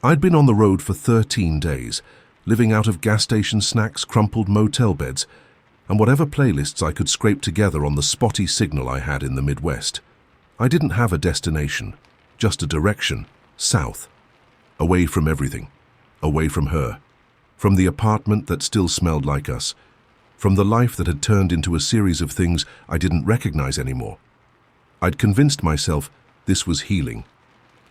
I'd been on the road for 13 days, living out of gas station snacks, crumpled motel beds, and whatever playlists I could scrape together on the spotty signal I had in the Midwest. I didn't have a destination, just a direction, south. Away from everything, away from her, from the apartment that still smelled like us, from the life that had turned into a series of things I didn't recognize anymore. I'd convinced myself this was healing,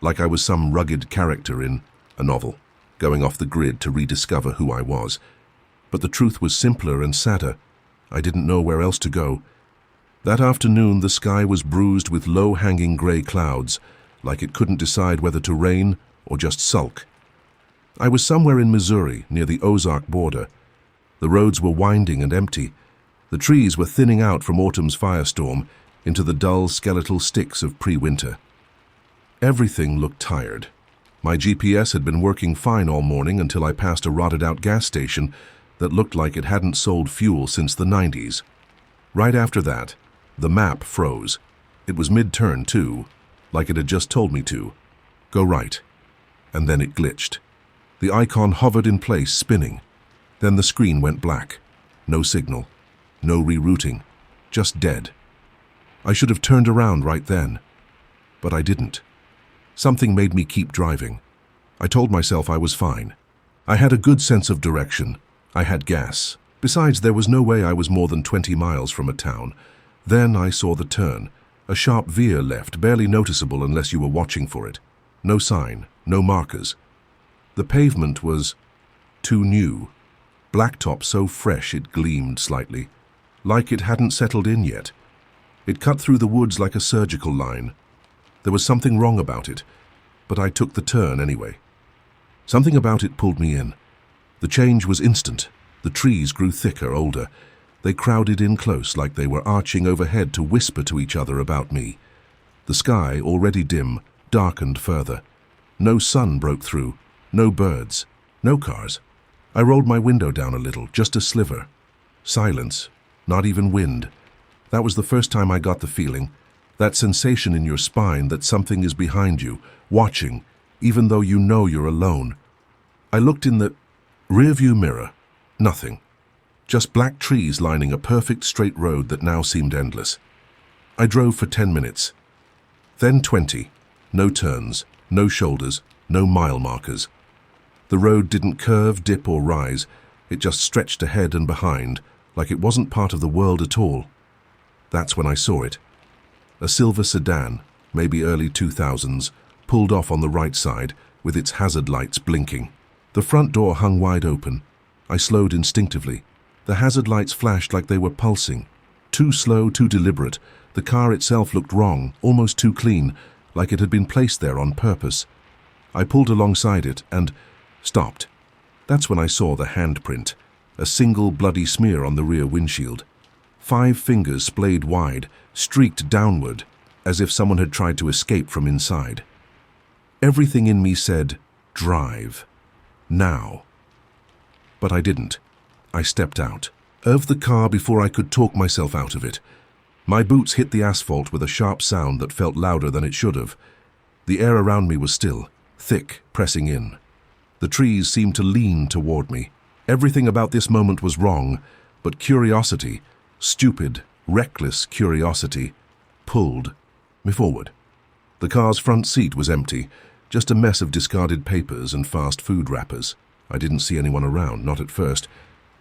like I was some rugged character in a novel, going off the grid to rediscover who I was. But the truth was simpler and sadder. I didn't know where else to go. That afternoon, the sky was bruised with low-hanging gray clouds, like it couldn't decide whether to rain or just sulk. I was somewhere in Missouri, near the Ozark border. The roads were winding and empty. The trees were thinning out from autumn's firestorm into the dull skeletal sticks of pre-winter. Everything looked tired. My GPS had been working fine all morning until I passed a rotted-out gas station that looked like it hadn't sold fuel since the 90s. Right after that, the map froze. It was mid-turn, too, like it had just told me to. Go right. And then it glitched. The icon hovered in place, spinning. Then the screen went black. No signal. No rerouting. Just dead. I should have turned around right then. But I didn't. Something made me keep driving. I told myself I was fine. I had a good sense of direction. I had gas. Besides, there was no way I was more than 20 miles from a town. Then I saw the turn. A sharp veer left, barely noticeable unless you were watching for it. No sign, no markers. The pavement was too new. Blacktop so fresh it gleamed slightly, like it hadn't settled in yet. It cut through the woods like a surgical line. There was something wrong about it, but I took the turn anyway. Something about it pulled me in. The change was instant. The trees grew thicker, older. They crowded in close like they were arching overhead to whisper to each other about me. The sky, already dim, darkened further. No sun broke through, no birds, no cars. I rolled my window down a little, just a sliver. Silence, not even wind. That was the first time I got the feeling, that sensation in your spine that something is behind you, watching, even though you know you're alone. I looked in the rearview mirror. Nothing. Just black trees lining a perfect straight road that now seemed endless. I drove for 10 minutes. Then 20. No turns, no shoulders, no mile markers. The road didn't curve, dip, or rise. It just stretched ahead and behind, like it wasn't part of the world at all. That's when I saw it. A silver sedan, maybe early 2000s, pulled off on the right side, with its hazard lights blinking. The front door hung wide open. I slowed instinctively. The hazard lights flashed like they were pulsing. Too slow, too deliberate. The car itself looked wrong, almost too clean, like it had been placed there on purpose. I pulled alongside it and stopped. That's when I saw the handprint, a single bloody smear on the rear windshield. 5 fingers splayed wide, streaked downward, as if someone had tried to escape from inside. Everything in me said, drive. Now. But I didn't. I stepped out of the car before I could talk myself out of it. My boots hit the asphalt with a sharp sound that felt louder than it should have. The air around me was still, thick, pressing in. The trees seemed to lean toward me. Everything about this moment was wrong, but curiosity, stupid, reckless curiosity, pulled me forward. The car's front seat was empty, just a mess of discarded papers and fast food wrappers. I didn't see anyone around, not at first.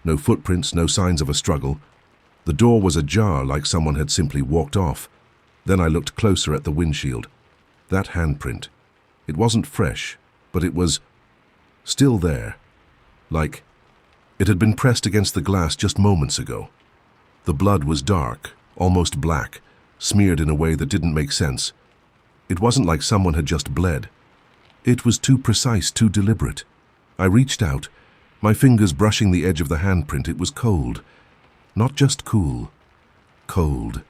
No footprints, no signs of a struggle. The door was ajar like someone had simply walked off. Then I looked closer at the windshield. That handprint. It wasn't fresh, but it was still there. Like it had been pressed against the glass just moments ago. The blood was dark, almost black, smeared in a way that didn't make sense. It wasn't like someone had just bled. It was too precise, too deliberate. I reached out, my fingers brushing the edge of the handprint. It was cold. Not just cool. Cold.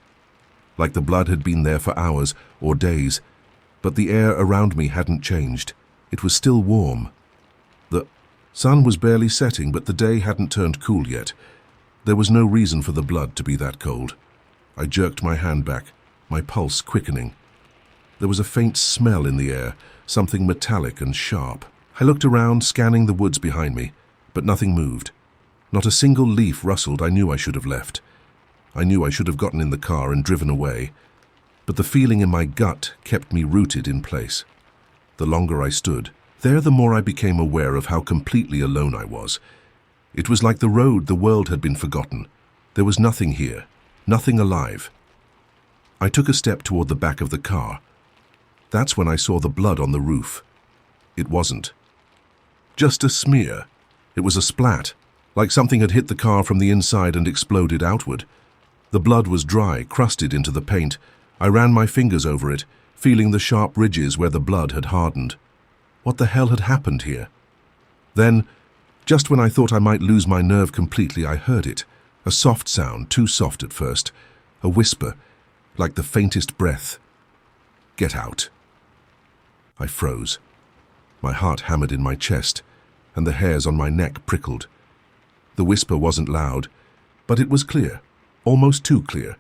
Like the blood had been there for hours or days, but the air around me hadn't changed. It was still warm. The sun was barely setting, but the day hadn't turned cool yet. There was no reason for the blood to be that cold. I jerked my hand back, my pulse quickening. There was a faint smell in the air, something metallic and sharp. I looked around, scanning the woods behind me, but nothing moved. Not a single leaf rustled. I knew I should have left. I knew I should have gotten in the car and driven away, but the feeling in my gut kept me rooted in place. The longer I stood there, the more I became aware of how completely alone I was. It was like the world had been forgotten. There was nothing here, nothing alive. I took a step toward the back of the car. That's when I saw the blood on the roof. It wasn't just a smear. It was a splat, like something had hit the car from the inside and exploded outward. The blood was dry, crusted into the paint. I ran my fingers over it, feeling the sharp ridges where the blood had hardened. What the hell had happened here? Then, just when I thought I might lose my nerve completely, I heard it. A soft sound, too soft at first. A whisper, like the faintest breath. "Get out." I froze. My heart hammered in my chest, and the hairs on my neck prickled. The whisper wasn't loud, but it was clear, almost too clear.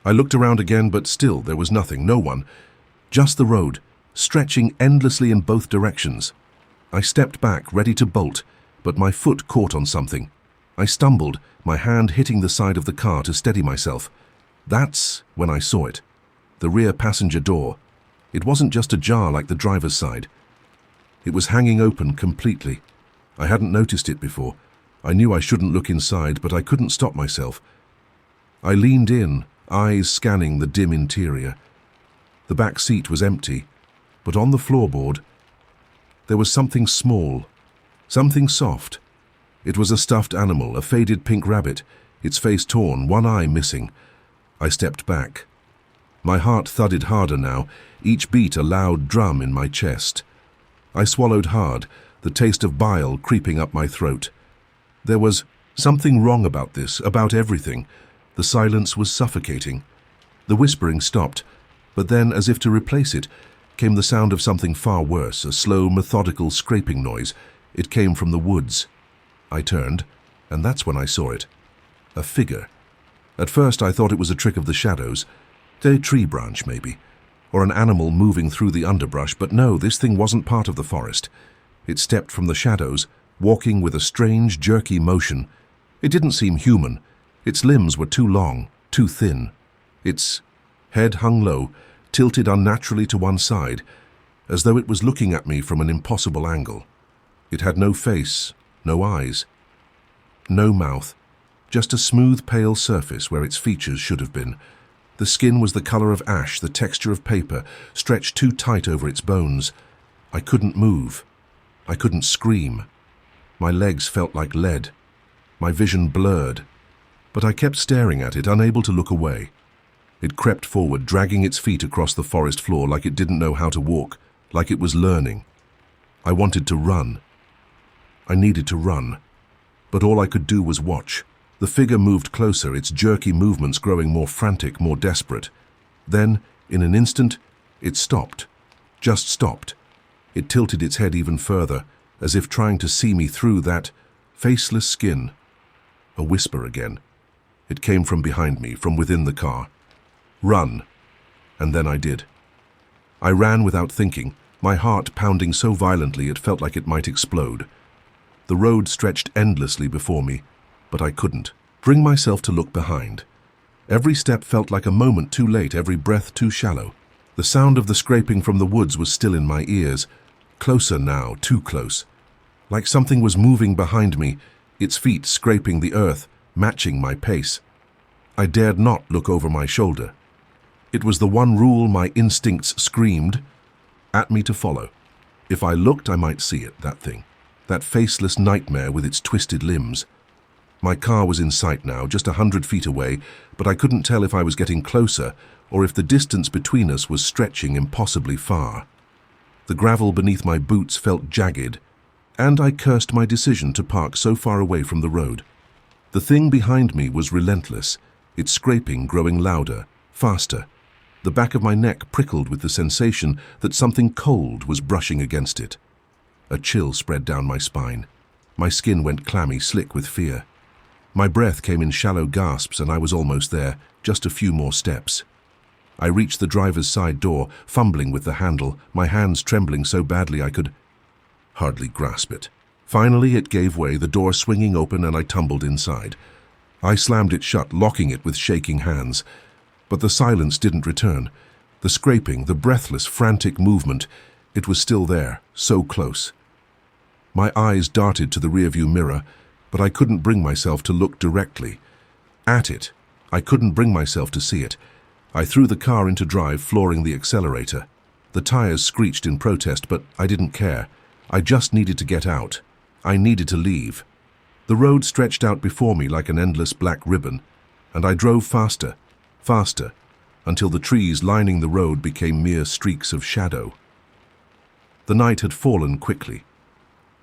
I looked around again, but still there was nothing, no one. Just the road, stretching endlessly in both directions. I stepped back, ready to bolt, but my foot caught on something. I stumbled, my hand hitting the side of the car to steady myself. That's when I saw it. The rear passenger door. It wasn't just ajar like the driver's side. It was hanging open completely. I hadn't noticed it before. I knew I shouldn't look inside, but I couldn't stop myself. I leaned in, eyes scanning the dim interior. The back seat was empty, but on the floorboard, there was something small, something soft. It was a stuffed animal, a faded pink rabbit, its face torn, one eye missing. I stepped back. My heart thudded harder now, each beat a loud drum in my chest. I swallowed hard, the taste of bile creeping up my throat. There was something wrong about this, about everything. The silence was suffocating. The whispering stopped, but then, as if to replace it, came the sound of something far worse, a slow, methodical scraping noise. It came from the woods. I turned, and that's when I saw it. A figure. At first I thought it was a trick of the shadows. A tree branch, maybe. Or an animal moving through the underbrush, but no, this thing wasn't part of the forest. It stepped from the shadows, walking with a strange, jerky motion. It didn't seem human. Its limbs were too long, too thin. Its head hung low, tilted unnaturally to one side, as though it was looking at me from an impossible angle. It had no face, no eyes, no mouth, just a smooth, pale surface where its features should have been. The skin was the color of ash, the texture of paper, stretched too tight over its bones. I couldn't move. I couldn't scream. My legs felt like lead. My vision blurred. But I kept staring at it, unable to look away. It crept forward, dragging its feet across the forest floor like it didn't know how to walk, like it was learning. I wanted to run. I needed to run. But all I could do was watch. The figure moved closer, its jerky movements growing more frantic, more desperate. Then, in an instant, it stopped. Just stopped. It tilted its head even further, as if trying to see me through that faceless skin. A whisper again. It came from behind me, from within the car. "Run." And then I did. I ran without thinking, my heart pounding so violently it felt like it might explode. The road stretched endlessly before me, but I couldn't bring myself to look behind. Every step felt like a moment too late, every breath too shallow. The sound of the scraping from the woods was still in my ears, closer now, too close. Like something was moving behind me, its feet scraping the earth, matching my pace. I dared not look over my shoulder. It was the one rule my instincts screamed at me to follow. If I looked, I might see it, that thing. That faceless nightmare with its twisted limbs. My car was in sight now, just 100 feet away, but I couldn't tell if I was getting closer or if the distance between us was stretching impossibly far. The gravel beneath my boots felt jagged, and I cursed my decision to park so far away from the road. The thing behind me was relentless, its scraping growing louder, faster. The back of my neck prickled with the sensation that something cold was brushing against it. A chill spread down my spine. My skin went clammy, slick with fear. My breath came in shallow gasps, and I was almost there, just a few more steps. I reached the driver's side door, fumbling with the handle, my hands trembling so badly I hardly grasp it. Finally, it gave way, the door swinging open, and I tumbled inside. I slammed it shut, locking it with shaking hands. But the silence didn't return. The scraping, the breathless, frantic movement, it was still there, so close. My eyes darted to the rearview mirror, but I couldn't bring myself to look directly at it. I couldn't bring myself to see it. I threw the car into drive, flooring the accelerator. The tires screeched in protest, but I didn't care. I just needed to get out. I needed to leave. The road stretched out before me like an endless black ribbon, and I drove faster, faster, until the trees lining the road became mere streaks of shadow. The night had fallen quickly.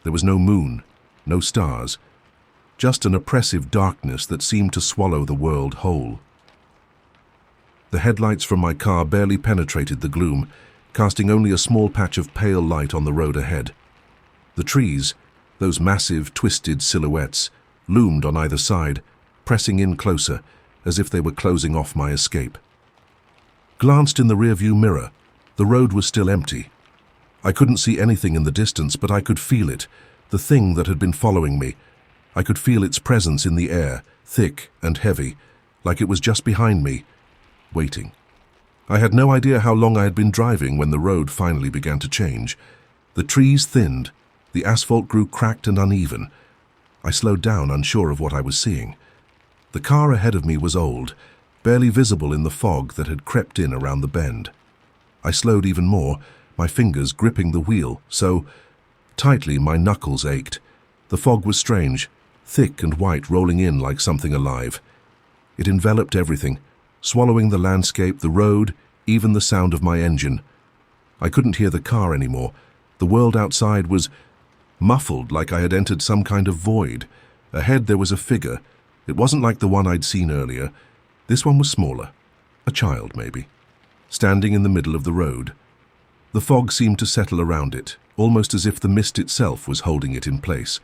There was no moon, no stars, just an oppressive darkness that seemed to swallow the world whole. The headlights from my car barely penetrated the gloom, casting only a small patch of pale light on the road ahead. The trees, those massive, twisted silhouettes, loomed on either side, pressing in closer, as if they were closing off my escape. Glanced in the rearview mirror. The road was still empty. I couldn't see anything in the distance, but I could feel it, the thing that had been following me. I could feel its presence in the air, thick and heavy, like it was just behind me, waiting. I had no idea how long I had been driving when the road finally began to change. The trees thinned. The asphalt grew cracked and uneven. I slowed down, unsure of what I was seeing. The car ahead of me was old, barely visible in the fog that had crept in around the bend. I slowed even more, my fingers gripping the wheel, so tightly my knuckles ached. The fog was strange, thick and white, rolling in like something alive. It enveloped everything, swallowing the landscape, the road, even the sound of my engine. I couldn't hear the car anymore. The world outside was muffled, like I had entered some kind of void. Ahead there was a figure. It wasn't like the one I'd seen earlier. This one was smaller. A child, maybe. Standing in the middle of the road. The fog seemed to settle around it, almost as if the mist itself was holding it in place.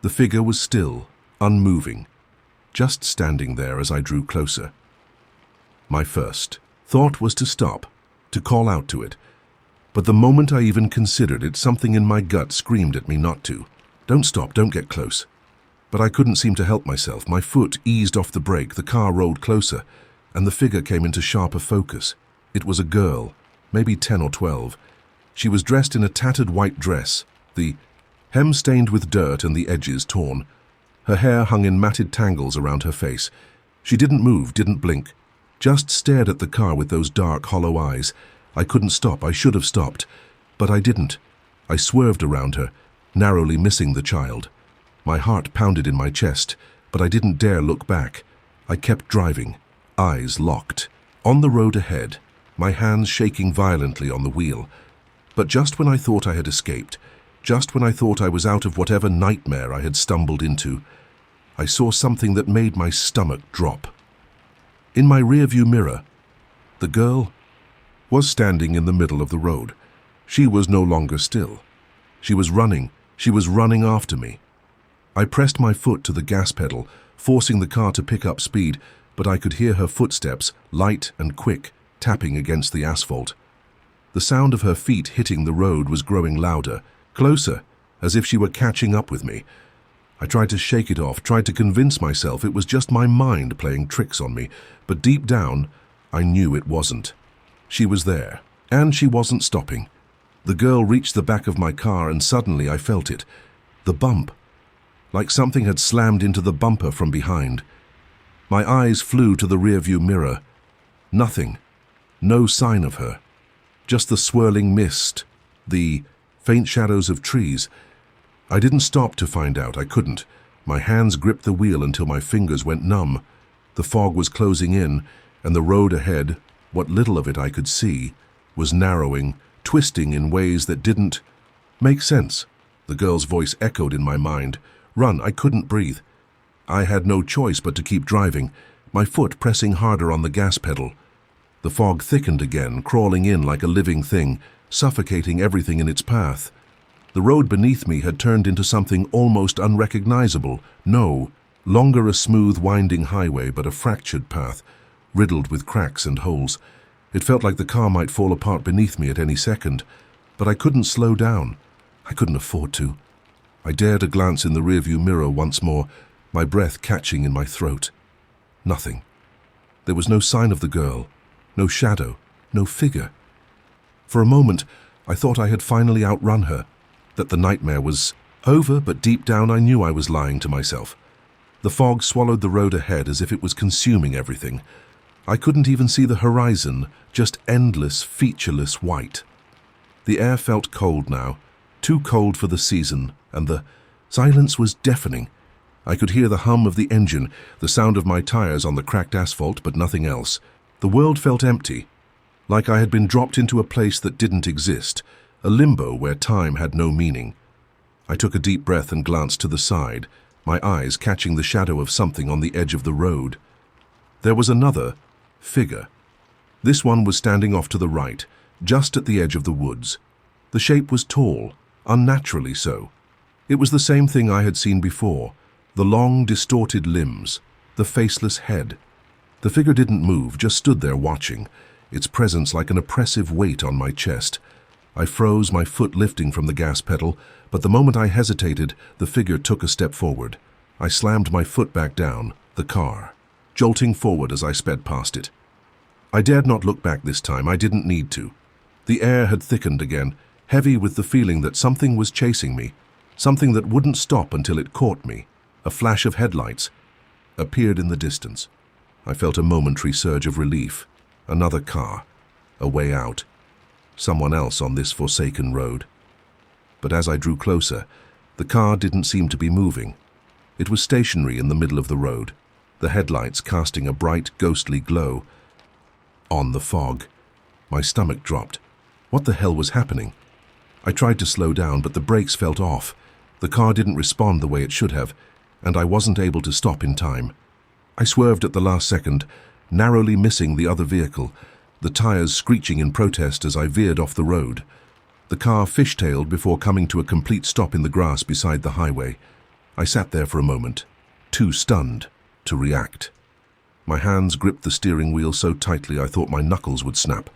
The figure was still, unmoving, just standing there as I drew closer. My first thought was to stop, to call out to it. But the moment I even considered it, something in my gut screamed at me not to. Don't stop, don't get close. But I couldn't seem to help myself. My foot eased off the brake, the car rolled closer, and the figure came into sharper focus. It was a girl, maybe 10 or 12. She was dressed in a tattered white dress, the hem stained with dirt and the edges torn. Her hair hung in matted tangles around her face. She didn't move, didn't blink, just stared at the car with those dark, hollow eyes. I couldn't stop. I should have stopped, but I didn't. I swerved around her, narrowly missing the child. My heart pounded in my chest, but I didn't dare look back. I kept driving, eyes locked. On the road ahead, my hands shaking violently on the wheel. But just when I thought I had escaped, just when I thought I was out of whatever nightmare I had stumbled into, I saw something that made my stomach drop. In my rearview mirror, the girl was standing in the middle of the road. She was no longer still. She was running after me. I pressed my foot to the gas pedal, forcing the car to pick up speed, but I could hear her footsteps, light and quick, tapping against the asphalt. The sound of her feet hitting the road was growing louder, closer, as if she were catching up with me. I tried to shake it off, tried to convince myself it was just my mind playing tricks on me, but deep down, I knew it wasn't. She was there, and she wasn't stopping. The girl reached the back of my car, and suddenly I felt it. The bump. Like something had slammed into the bumper from behind. My eyes flew to the rearview mirror. Nothing. No sign of her. Just the swirling mist, the faint shadows of trees. I didn't stop to find out. I couldn't. My hands gripped the wheel until my fingers went numb. The fog was closing in, and the road ahead, what little of it I could see, was narrowing, twisting in ways that didn't make sense. The girl's voice echoed in my mind. Run, I couldn't breathe. I had no choice but to keep driving, my foot pressing harder on the gas pedal. The fog thickened again, crawling in like a living thing, suffocating everything in its path. The road beneath me had turned into something almost unrecognizable. No longer a smooth, winding highway, but a fractured path, riddled with cracks and holes. It felt like the car might fall apart beneath me at any second, but I couldn't slow down. I couldn't afford to. I dared a glance in the rearview mirror once more, my breath catching in my throat. Nothing. There was no sign of the girl, no shadow, no figure. For a moment, I thought I had finally outrun her, that the nightmare was over, but deep down I knew I was lying to myself. The fog swallowed the road ahead as if it was consuming everything. I couldn't even see the horizon, just endless, featureless white. The air felt cold now, too cold for the season, and the silence was deafening. I could hear the hum of the engine, the sound of my tires on the cracked asphalt, but nothing else. The world felt empty, like I had been dropped into a place that didn't exist, a limbo where time had no meaning. I took a deep breath and glanced to the side, my eyes catching the shadow of something on the edge of the road. There was another figure. This one was standing off to the right, just at the edge of the woods. The shape was tall, unnaturally so. It was the same thing I had seen before, the long, distorted limbs, the faceless head. The figure didn't move, just stood there watching, its presence like an oppressive weight on my chest. I froze, my foot lifting from the gas pedal, but the moment I hesitated, the figure took a step forward. I slammed my foot back down, the car, jolting forward as I sped past it. I dared not look back this time, I didn't need to. The air had thickened again, heavy with the feeling that something was chasing me, something that wouldn't stop until it caught me. A flash of headlights appeared in the distance. I felt a momentary surge of relief. Another car, a way out, someone else on this forsaken road. But as I drew closer, the car didn't seem to be moving. It was stationary in the middle of the road, the headlights casting a bright, ghostly glow on the fog. My stomach dropped. What the hell was happening? I tried to slow down, but the brakes felt off. The car didn't respond the way it should have, and I wasn't able to stop in time. I swerved at the last second, narrowly missing the other vehicle, the tires screeching in protest as I veered off the road. The car fishtailed before coming to a complete stop in the grass beside the highway. I sat there for a moment, too stunned to react. My hands gripped the steering wheel so tightly I thought my knuckles would snap.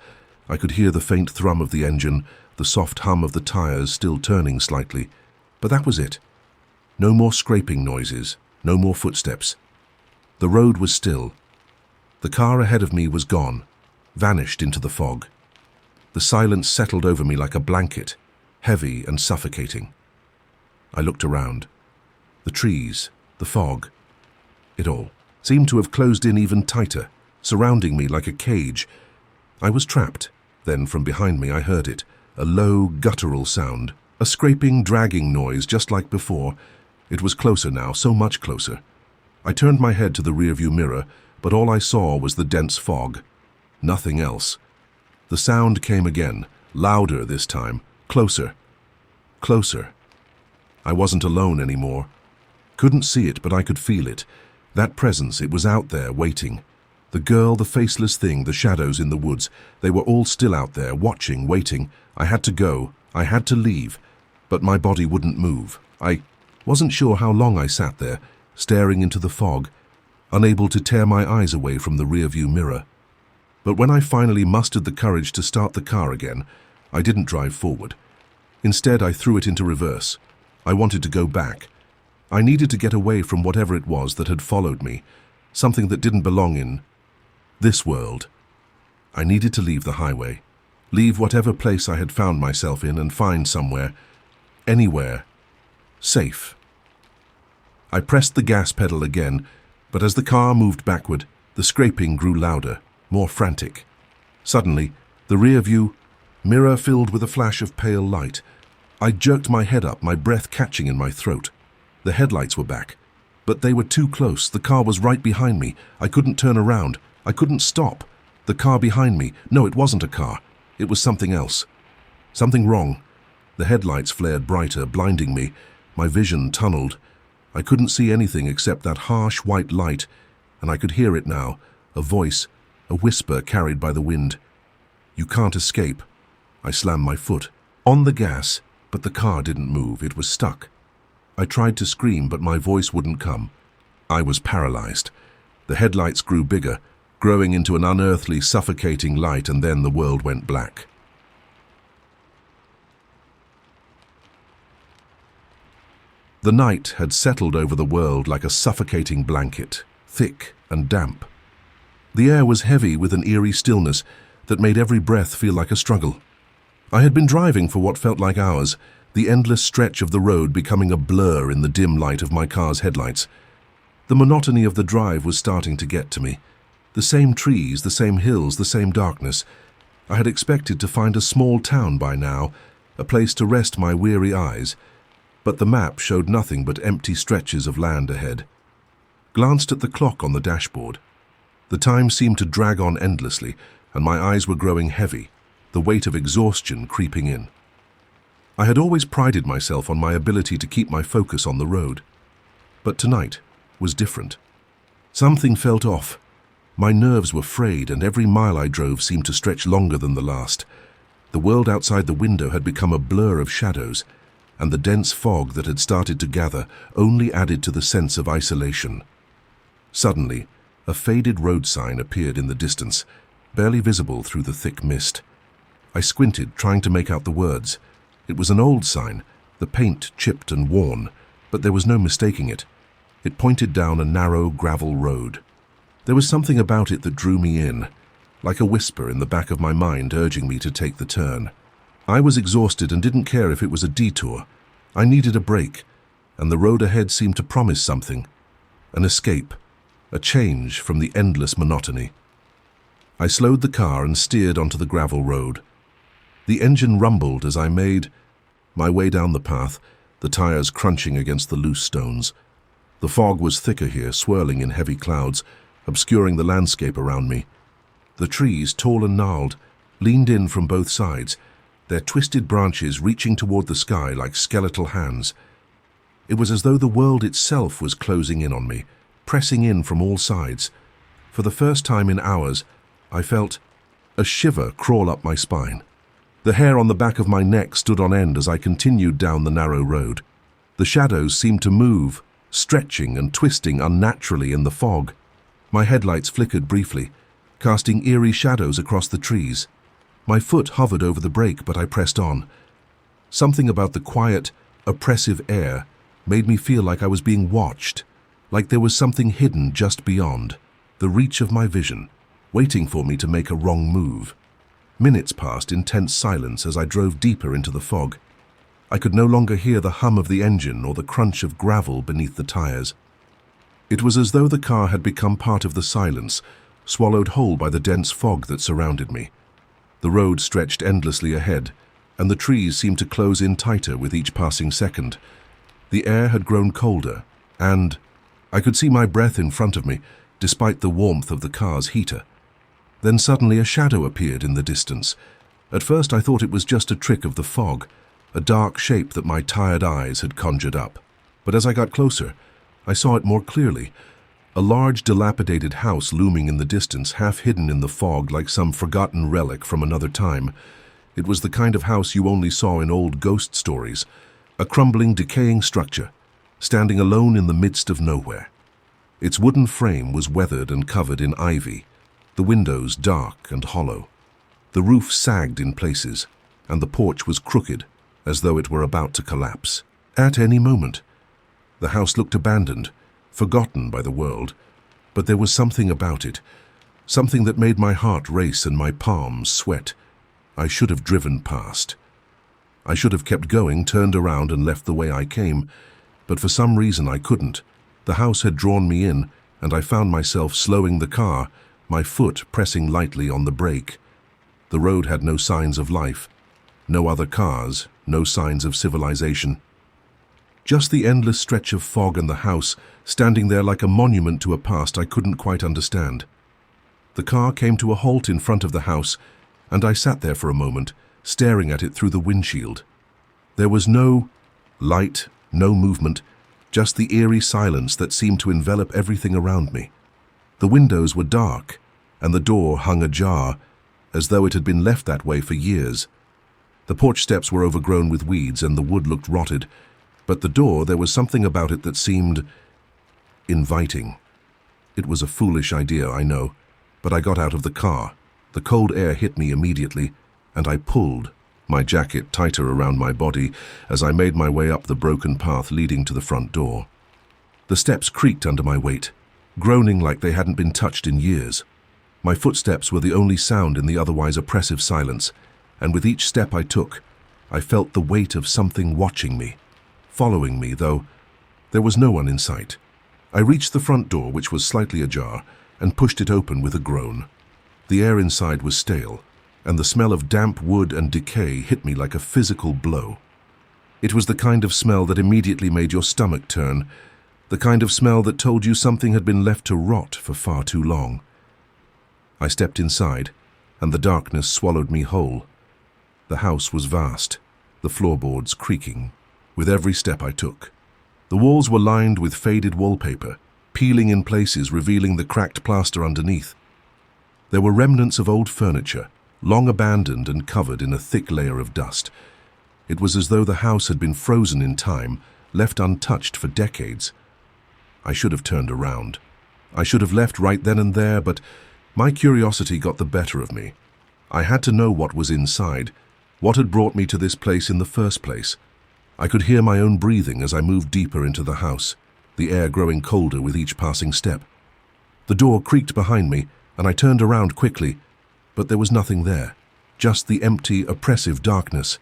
I could hear the faint thrum of the engine, the soft hum of the tires still turning slightly. But that was it. No more scraping noises, no more footsteps. The road was still. The car ahead of me was gone, vanished into the fog. The silence settled over me like a blanket, heavy and suffocating. I looked around. The trees, the fog, it all seemed to have closed in even tighter, surrounding me like a cage. I was trapped. Then from behind me I heard it, a low, guttural sound, a scraping, dragging noise just like before. It was closer now, so much closer. I turned my head to the rearview mirror, but all I saw was the dense fog. Nothing else. The sound came again, louder this time, closer, closer. I wasn't alone anymore. Couldn't see it, but I could feel it. That presence, it was out there, waiting. The girl, the faceless thing, the shadows in the woods, they were all still out there, watching, waiting. I had to go. I had to leave. But my body wouldn't move. I wasn't sure how long I sat there, staring into the fog, unable to tear my eyes away from the rearview mirror. But when I finally mustered the courage to start the car again, I didn't drive forward. Instead, I threw it into reverse. I wanted to go back. I needed to get away from whatever it was that had followed me, something that didn't belong in this world. I needed to leave the highway, leave whatever place I had found myself in and find somewhere, anywhere, safe. I pressed the gas pedal again, but as the car moved backward, the scraping grew louder, more frantic. Suddenly, the rear-view mirror filled with a flash of pale light. I jerked my head up, my breath catching in my throat. The headlights were back, but they were too close. The car was right behind me. I couldn't turn around. I couldn't stop. The car behind me. No, it wasn't a car. It was something else. Something wrong. The headlights flared brighter, blinding me. My vision tunneled. I couldn't see anything except that harsh white light, and I could hear it now, a voice, a whisper carried by the wind. "You can't escape." I slammed my foot on the gas, but the car didn't move. It was stuck. I tried to scream, but my voice wouldn't come. I was paralyzed. The headlights grew bigger, growing into an unearthly, suffocating light, and then the world went black. The night had settled over the world like a suffocating blanket, thick and damp. The air was heavy with an eerie stillness that made every breath feel like a struggle. I had been driving for what felt like hours, the endless stretch of the road becoming a blur in the dim light of my car's headlights. The monotony of the drive was starting to get to me. The same trees, the same hills, the same darkness. I had expected to find a small town by now, a place to rest my weary eyes, but the map showed nothing but empty stretches of land ahead. Glanced at the clock on the dashboard. The time seemed to drag on endlessly, and my eyes were growing heavy, the weight of exhaustion creeping in. I had always prided myself on my ability to keep my focus on the road, but tonight was different. Something felt off. My nerves were frayed, and every mile I drove seemed to stretch longer than the last. The world outside the window had become a blur of shadows, and the dense fog that had started to gather only added to the sense of isolation. Suddenly, a faded road sign appeared in the distance, barely visible through the thick mist. I squinted, trying to make out the words. It was an old sign, the paint chipped and worn, but there was no mistaking it. It pointed down a narrow gravel road. There was something about it that drew me in, like a whisper in the back of my mind urging me to take the turn. I was exhausted and didn't care if it was a detour. I needed a break, and the road ahead seemed to promise something, an escape, a change from the endless monotony. I slowed the car and steered onto the gravel road. The engine rumbled as I made my way down the path, the tires crunching against the loose stones. The fog was thicker here, swirling in heavy clouds, obscuring the landscape around me. The trees, tall and gnarled, leaned in from both sides, their twisted branches reaching toward the sky like skeletal hands. It was as though the world itself was closing in on me, pressing in from all sides. For the first time in hours, I felt a shiver crawl up my spine. The hair on the back of my neck stood on end as I continued down the narrow road. The shadows seemed to move, stretching and twisting unnaturally in the fog. My headlights flickered briefly, casting eerie shadows across the trees. My foot hovered over the brake, but I pressed on. Something about the quiet, oppressive air made me feel like I was being watched, like there was something hidden just beyond, the reach of my vision, waiting for me to make a wrong move. Minutes passed in tense silence as I drove deeper into the fog. I could no longer hear the hum of the engine or the crunch of gravel beneath the tires. It was as though the car had become part of the silence, swallowed whole by the dense fog that surrounded me. The road stretched endlessly ahead, and the trees seemed to close in tighter with each passing second. The air had grown colder, and I could see my breath in front of me, despite the warmth of the car's heater. Then suddenly a shadow appeared in the distance. At first I thought it was just a trick of the fog, a dark shape that my tired eyes had conjured up. But as I got closer, I saw it more clearly. A large, dilapidated house looming in the distance, half hidden in the fog like some forgotten relic from another time. It was the kind of house you only saw in old ghost stories, a crumbling, decaying structure, standing alone in the midst of nowhere. Its wooden frame was weathered and covered in ivy, the windows dark and hollow. The roof sagged in places, and the porch was crooked, as though it were about to collapse. At any moment, the house looked abandoned, forgotten by the world, but there was something about it, something that made my heart race and my palms sweat. I should have driven past. I should have kept going, turned around and left the way I came, but for some reason I couldn't. The house had drawn me in, and I found myself slowing the car, my foot pressing lightly on the brake. The road had no signs of life, no other cars, no signs of civilization. Just the endless stretch of fog and the house, standing there like a monument to a past I couldn't quite understand. The car came to a halt in front of the house, and I sat there for a moment, staring at it through the windshield. There was no light, no movement, just the eerie silence that seemed to envelop everything around me. The windows were dark, and the door hung ajar, as though it had been left that way for years. The porch steps were overgrown with weeds, and the wood looked rotted, but the door, there was something about it that seemed inviting. It was a foolish idea, I know, but I got out of the car. The cold air hit me immediately, and I pulled, my jacket tighter around my body as I made my way up the broken path leading to the front door. The steps creaked under my weight, groaning like they hadn't been touched in years. My footsteps were the only sound in the otherwise oppressive silence, and with each step I took, I felt the weight of something watching me, following me, though there was no one in sight. I reached the front door, which was slightly ajar, and pushed it open with a groan. The air inside was stale, and the smell of damp wood and decay hit me like a physical blow. It was the kind of smell that immediately made your stomach turn, the kind of smell that told you something had been left to rot for far too long. I stepped inside, and the darkness swallowed me whole. The house was vast, the floorboards creaking, with every step I took. The walls were lined with faded wallpaper, peeling in places, revealing the cracked plaster underneath. There were remnants of old furniture, long abandoned and covered in a thick layer of dust. It was as though the house had been frozen in time, left untouched for decades. I should have turned around. I should have left right then and there, but my curiosity got the better of me. I had to know what was inside, what had brought me to this place in the first place. I could hear my own breathing as I moved deeper into the house, the air growing colder with each passing step. The door creaked behind me, and I turned around quickly, but there was nothing there, just the empty, oppressive darkness.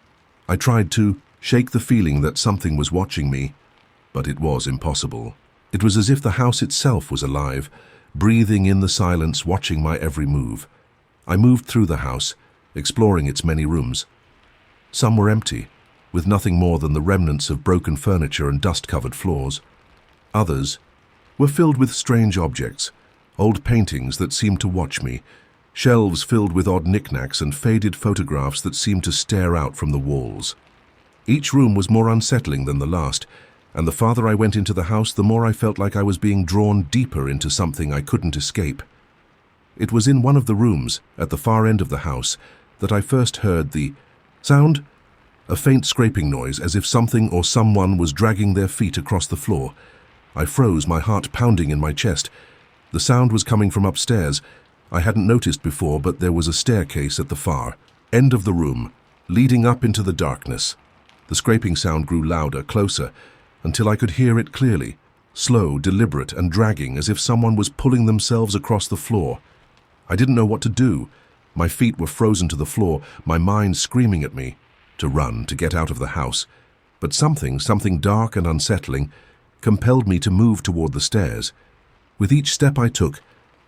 I tried to shake the feeling that something was watching me, but it was impossible. It was as if the house itself was alive, breathing in the silence, watching my every move. I moved through the house, exploring its many rooms. Some were empty, with nothing more than the remnants of broken furniture and dust-covered floors. Others were filled with strange objects, old paintings that seemed to watch me, shelves filled with odd knickknacks and faded photographs that seemed to stare out from the walls. Each room was more unsettling than the last, and the farther I went into the house, the more I felt like I was being drawn deeper into something I couldn't escape. It was in one of the rooms, at the far end of the house, that I first heard the sound, a faint scraping noise, as if something or someone was dragging their feet across the floor. I froze, my heart pounding in my chest. The sound was coming from upstairs. I hadn't noticed before, but there was a staircase at the far end of the room, leading up into the darkness. The scraping sound grew louder, closer, until I could hear it clearly, slow, deliberate, and dragging, as if someone was pulling themselves across the floor. I didn't know what to do. My feet were frozen to the floor, my mind screaming at me to run, to get out of the house. But something dark and unsettling, compelled me to move toward the stairs. With each step I took,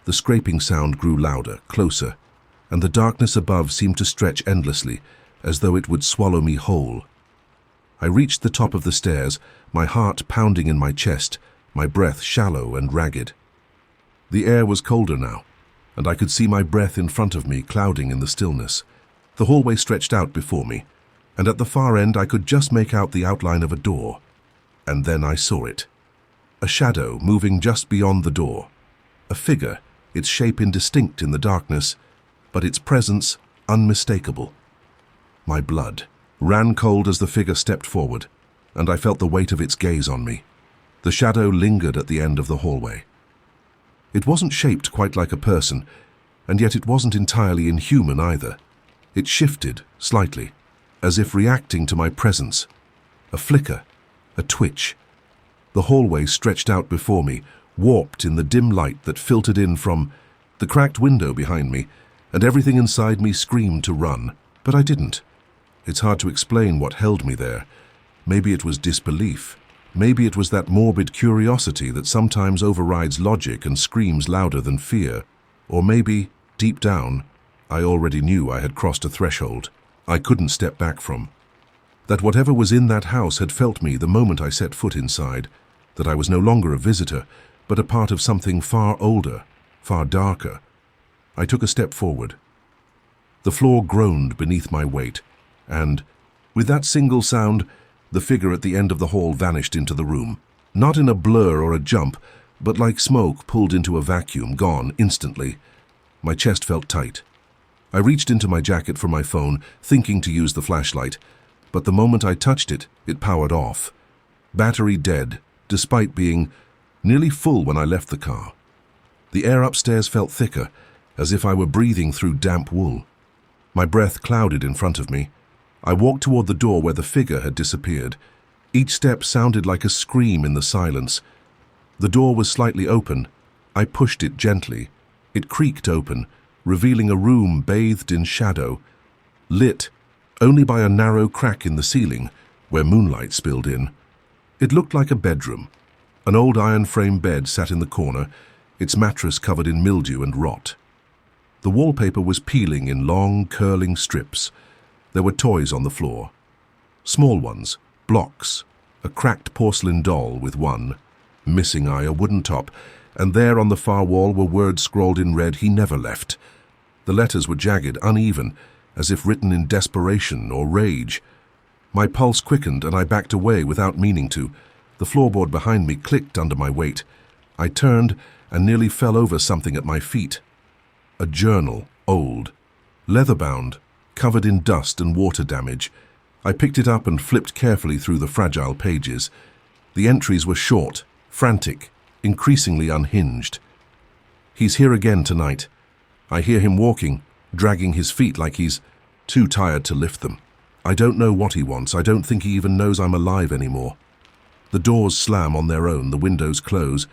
the scraping sound grew louder, closer, and the darkness above seemed to stretch endlessly, as though it would swallow me whole. I reached the top of the stairs, my heart pounding in my chest, my breath shallow and ragged. The air was colder now, and I could see my breath in front of me, clouding in the stillness. The hallway stretched out before me, and at the far end I could just make out the outline of a door. And then I saw it. A shadow moving just beyond the door. A figure, its shape indistinct in the darkness, but its presence unmistakable. My blood ran cold as the figure stepped forward, and I felt the weight of its gaze on me. The shadow lingered at the end of the hallway. It wasn't shaped quite like a person, and yet it wasn't entirely inhuman either. It shifted slightly, as if reacting to my presence. A flicker, a twitch. The hallway stretched out before me, warped in the dim light that filtered in from the cracked window behind me, and everything inside me screamed to run, but I didn't. It's hard to explain what held me there. Maybe it was disbelief. Maybe it was that morbid curiosity that sometimes overrides logic and screams louder than fear. Or maybe, deep down, I already knew I had crossed a threshold I couldn't step back from. That whatever was in that house had felt me the moment I set foot inside, that I was no longer a visitor, but a part of something far older, far darker. I took a step forward. The floor groaned beneath my weight, and, with that single sound, the figure at the end of the hall vanished into the room. Not in a blur or a jump, but like smoke pulled into a vacuum, gone instantly. My chest felt tight. I reached into my jacket for my phone, thinking to use the flashlight, but the moment I touched it, it powered off. Battery dead, despite being nearly full when I left the car. The air upstairs felt thicker, as if I were breathing through damp wool. My breath clouded in front of me. I walked toward the door where the figure had disappeared. Each step sounded like a scream in the silence. The door was slightly open. I pushed it gently. It creaked open, revealing a room bathed in shadow, lit only by a narrow crack in the ceiling where moonlight spilled in. It looked like a bedroom. An old iron frame bed sat in the corner, its mattress covered in mildew and rot. The wallpaper was peeling in long, curling strips. There were toys on the floor. Small ones, blocks, a cracked porcelain doll with one missing eye, a wooden top, and there on the far wall were words scrawled in red, "He never left." The letters were jagged, uneven, as if written in desperation or rage. My pulse quickened and I backed away without meaning to. The floorboard behind me clicked under my weight. I turned and nearly fell over something at my feet. A journal, old, leather-bound, covered in dust and water damage. I picked it up and flipped carefully through the fragile pages. The entries were short, frantic, increasingly unhinged. "He's here again tonight. I hear him walking, dragging his feet like he's too tired to lift them. I don't know what he wants. I don't think he even knows I'm alive anymore. The doors slam on their own, the windows close.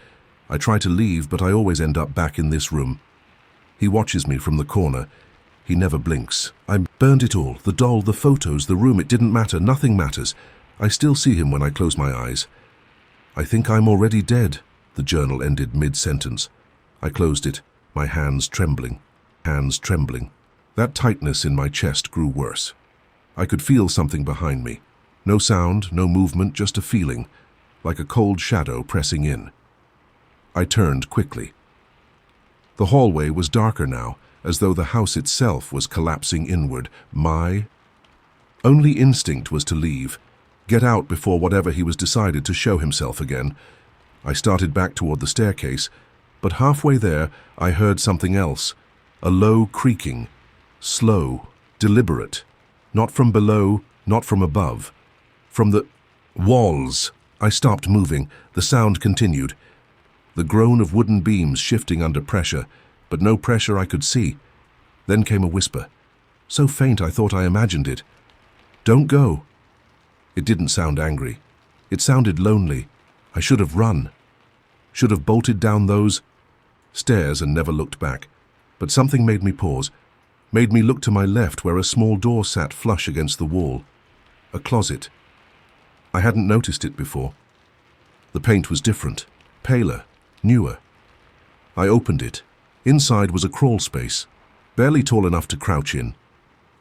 I try to leave, but I always end up back in this room. He watches me from the corner. He never blinks. I burned it all, the doll, the photos, the room. It didn't matter. Nothing matters. I still see him when I close my eyes. I think I'm already dead." The journal ended mid-sentence. I closed it, my hands trembling. That tightness in my chest grew worse. I could feel something behind me. No sound, no movement, just a feeling, like a cold shadow pressing in. I turned quickly. The hallway was darker now, as though the house itself was collapsing inward. My only instinct was to leave, get out before whatever he was decided to show himself again. I started back toward the staircase, but halfway there I heard something else, a low creaking, slow, deliberate, not from below, not from above, from the walls. I stopped moving. The sound continued, the groan of wooden beams shifting under pressure, but no pressure I could see. Then came a whisper, so faint I thought I imagined it. "Don't go." It didn't sound angry. It sounded lonely. I should have run. Should have bolted down those stairs and never looked back. But something made me pause, made me look to my left where a small door sat flush against the wall. A closet. I hadn't noticed it before. The paint was different, paler, newer. I opened it. Inside was a crawl space, barely tall enough to crouch in.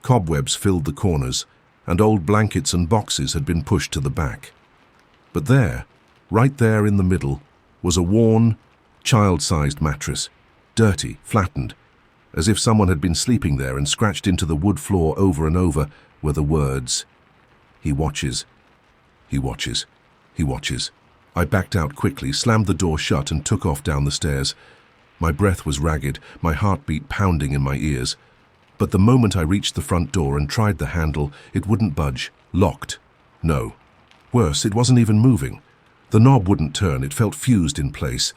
Cobwebs filled the corners, and old blankets and boxes had been pushed to the back. But there, right there in the middle, was a worn, child-sized mattress, dirty, flattened, as if someone had been sleeping there, and scratched into the wood floor over and over were the words, "He watches, he watches, he watches." I backed out quickly, slammed the door shut, and took off down the stairs. My breath was ragged, my heartbeat pounding in my ears. But the moment I reached the front door and tried the handle, it wouldn't budge. Locked. No. Worse, it wasn't even moving. The knob wouldn't turn, it felt fused in place.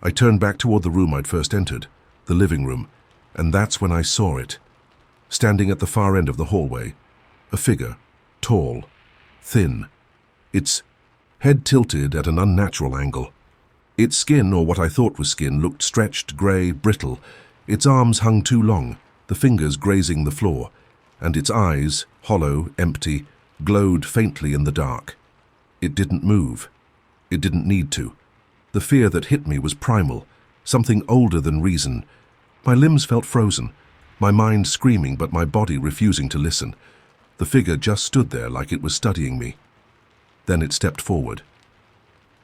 I turned back toward the room I'd first entered, the living room, and that's when I saw it. Standing at the far end of the hallway, a figure, tall, thin, its head tilted at an unnatural angle. Its skin, or what I thought was skin, looked stretched, grey, brittle. Its arms hung too long, the fingers grazing the floor, and its eyes, hollow, empty, glowed faintly in the dark. It didn't move. It didn't need to. The fear that hit me was primal, something older than reason. My limbs felt frozen, my mind screaming but my body refusing to listen. The figure just stood there like it was studying me. Then it stepped forward.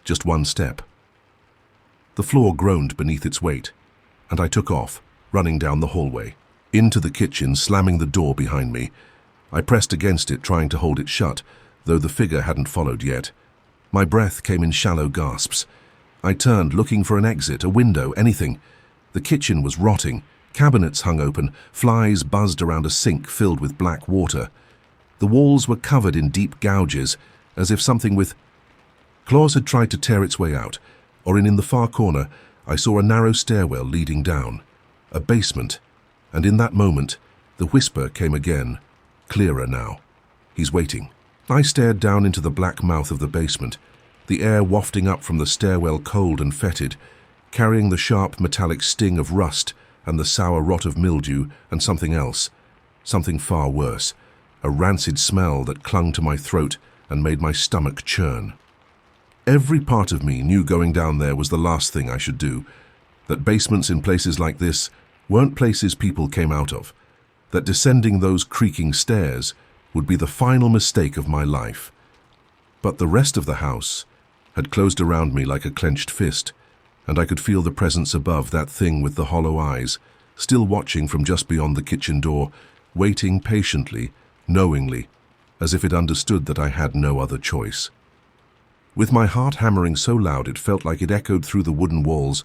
Just one step. The floor groaned beneath its weight, and I took off, running down the hallway, into the kitchen, slamming the door behind me. I pressed against it, trying to hold it shut, though the figure hadn't followed yet. My breath came in shallow gasps. I turned, looking for an exit, a window, anything. The kitchen was rotting. Cabinets hung open. Flies buzzed around a sink filled with black water. The walls were covered in deep gouges, as if something with claws had tried to tear its way out. Or in the far corner, I saw a narrow stairwell leading down. A basement. And in that moment, the whisper came again, clearer now. He's waiting. I stared down into the black mouth of the basement, the air wafting up from the stairwell cold and fetid, carrying the sharp metallic sting of rust and the sour rot of mildew and something else, something far worse, a rancid smell that clung to my throat and made my stomach churn. Every part of me knew going down there was the last thing I should do, that basements in places like this weren't places people came out of, that descending those creaking stairs would be the final mistake of my life. But the rest of the house had closed around me like a clenched fist, and I could feel the presence above, that thing with the hollow eyes, still watching from just beyond the kitchen door, waiting patiently, knowingly, as if it understood that I had no other choice. With my heart hammering so loud it felt like it echoed through the wooden walls,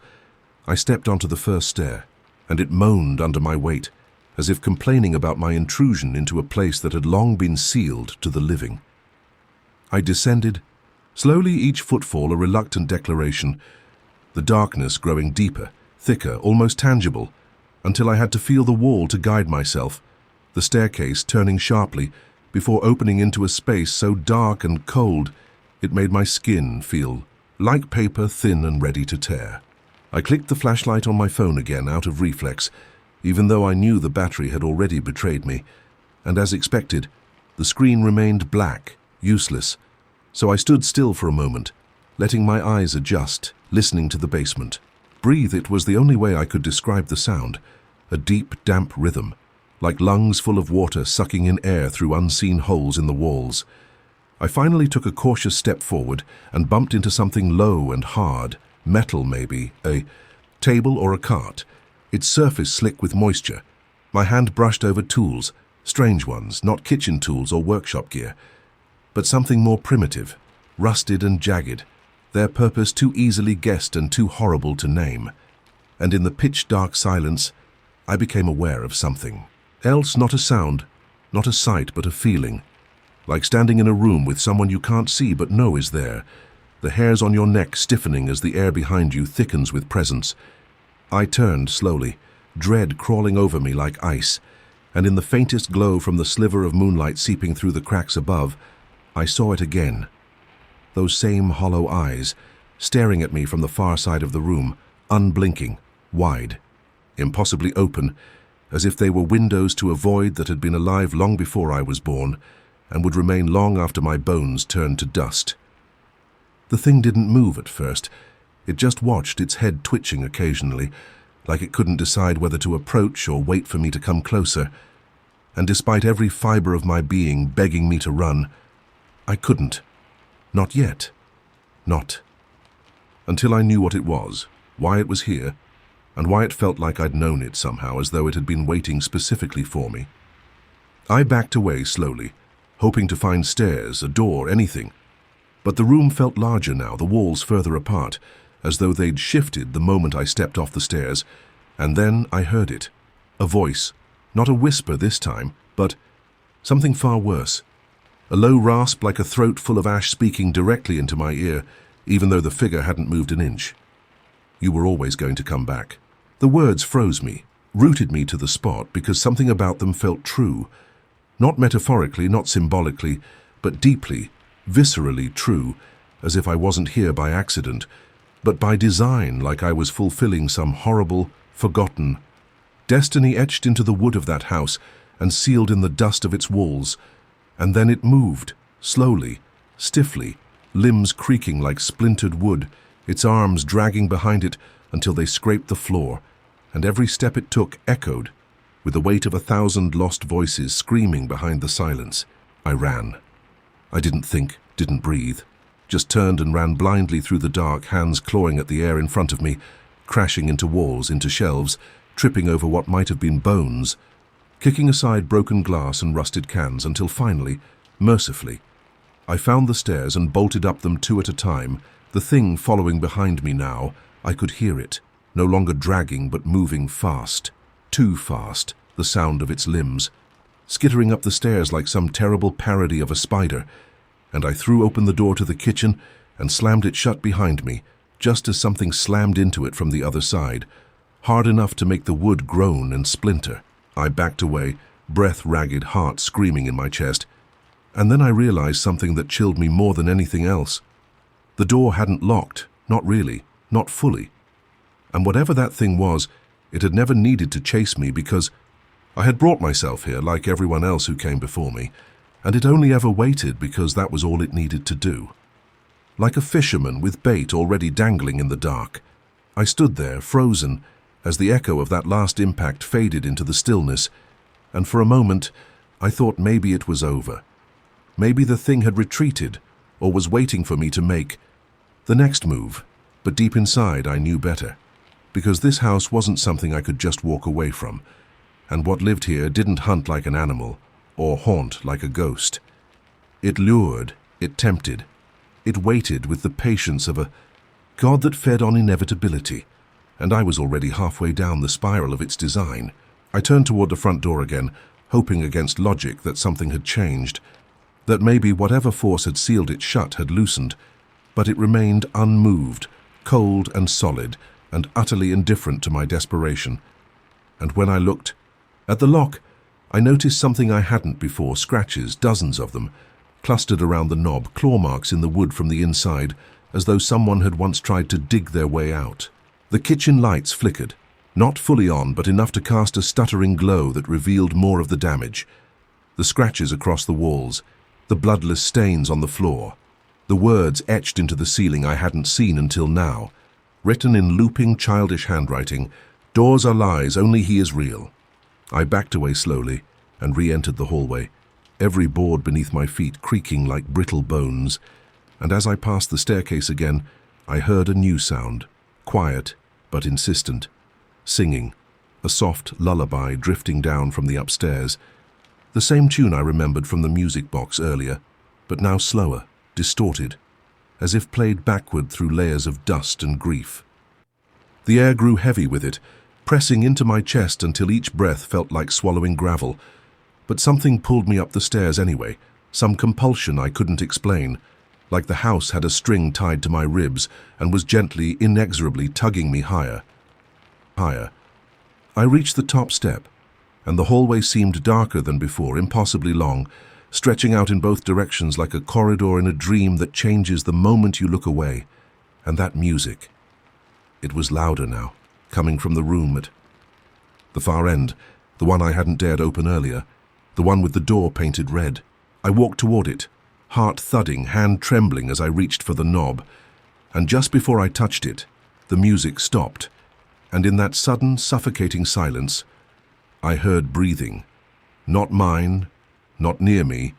I stepped onto the first stair, and it moaned under my weight, as if complaining about my intrusion into a place that had long been sealed to the living. I descended, slowly, each footfall a reluctant declaration, the darkness growing deeper, thicker, almost tangible, until I had to feel the wall to guide myself, the staircase turning sharply before opening into a space so dark and cold it made my skin feel like paper, thin and ready to tear. I clicked the flashlight on my phone again out of reflex, even though I knew the battery had already betrayed me, and as expected, the screen remained black, useless, so I stood still for a moment, letting my eyes adjust, listening to the basement. Breathe, it was the only way I could describe the sound, a deep, damp rhythm, like lungs full of water sucking in air through unseen holes in the walls. I finally took a cautious step forward and bumped into something low and hard, metal maybe, a table or a cart, its surface slick with moisture. My hand brushed over tools, strange ones, not kitchen tools or workshop gear, but something more primitive, rusted and jagged, their purpose too easily guessed and too horrible to name. And in the pitch-dark silence, I became aware of something else, not a sound, not a sight, but a feeling, like standing in a room with someone you can't see but know is there, the hairs on your neck stiffening as the air behind you thickens with presence. I turned slowly, dread crawling over me like ice, and in the faintest glow from the sliver of moonlight seeping through the cracks above, I saw it again. Those same hollow eyes, staring at me from the far side of the room, unblinking, wide, impossibly open, as if they were windows to a void that had been alive long before I was born, and would remain long after my bones turned to dust. The thing didn't move at first. It just watched, its head twitching occasionally, like it couldn't decide whether to approach or wait for me to come closer. And despite every fiber of my being begging me to run, I couldn't. Not yet. Not. Until I knew what it was, why it was here, and why it felt like I'd known it somehow, as though it had been waiting specifically for me. I backed away slowly, hoping to find stairs, a door, anything. But the room felt larger now, the walls further apart, as though they'd shifted the moment I stepped off the stairs, and then I heard it. A voice, not a whisper this time, but something far worse. A low rasp like a throat full of ash speaking directly into my ear, even though the figure hadn't moved an inch. You were always going to come back. The words froze me, rooted me to the spot because something about them felt true. Not metaphorically, not symbolically, but deeply, viscerally true, as if I wasn't here by accident, but by design, like I was fulfilling some horrible, forgotten destiny etched into the wood of that house and sealed in the dust of its walls. And then it moved, slowly, stiffly, limbs creaking like splintered wood, its arms dragging behind it until they scraped the floor, and every step it took echoed, with the weight of 1,000 lost voices screaming behind the silence. I ran. I didn't think, didn't breathe, just turned and ran blindly through the dark, hands clawing at the air in front of me, crashing into walls, into shelves, tripping over what might have been bones, kicking aside broken glass and rusted cans until finally, mercifully, I found the stairs and bolted up them 2 at a time, the thing following behind me now. I could hear it, no longer dragging but moving fast, too fast, the sound of its limbs, skittering up the stairs like some terrible parody of a spider, and I threw open the door to the kitchen and slammed it shut behind me, just as something slammed into it from the other side, hard enough to make the wood groan and splinter. I backed away, breath ragged, heart screaming in my chest, And then I realized something that chilled me more than anything else. The door hadn't locked, not really, not fully. And whatever that thing was, it had never needed to chase me because I had brought myself here like everyone else who came before me, and it only ever waited because that was all it needed to do. Like a fisherman with bait already dangling in the dark, I stood there, frozen, as the echo of that last impact faded into the stillness, and for a moment I thought maybe it was over. Maybe the thing had retreated, or was waiting for me to make the next move, but deep inside I knew better, because this house wasn't something I could just walk away from, and what lived here didn't hunt like an animal, or haunt like a ghost. It lured, it tempted, it waited with the patience of a god that fed on inevitability, and I was already halfway down the spiral of its design. I turned toward the front door again, hoping against logic that something had changed, that maybe whatever force had sealed it shut had loosened, but it remained unmoved, cold and solid, and utterly indifferent to my desperation. And when I looked at the lock, I noticed something I hadn't before, scratches, dozens of them, clustered around the knob, claw marks in the wood from the inside, as though someone had once tried to dig their way out. The kitchen lights flickered, not fully on, but enough to cast a stuttering glow that revealed more of the damage. The scratches across the walls, the bloodless stains on the floor, the words etched into the ceiling I hadn't seen until now, written in looping, childish handwriting, "Doors are lies, only he is real." I backed away slowly and re-entered the hallway, every board beneath my feet creaking like brittle bones, and as I passed the staircase again, I heard a new sound, quiet but insistent, singing, a soft lullaby drifting down from the upstairs, the same tune I remembered from the music box earlier, but now slower, distorted, as if played backward through layers of dust and grief. The air grew heavy with it, pressing into my chest until each breath felt like swallowing gravel, but something pulled me up the stairs anyway, some compulsion I couldn't explain, like the house had a string tied to my ribs and was gently, inexorably tugging me higher. Higher. I reached the top step, and the hallway seemed darker than before, impossibly long, stretching out in both directions like a corridor in a dream that changes the moment you look away. And that music. It was louder now, coming from the room at the far end, the one I hadn't dared open earlier, the one with the door painted red. I walked toward it, heart thudding, hand trembling as I reached for the knob, and just before I touched it, the music stopped, and in that sudden, suffocating silence, I heard breathing, not mine, not near me,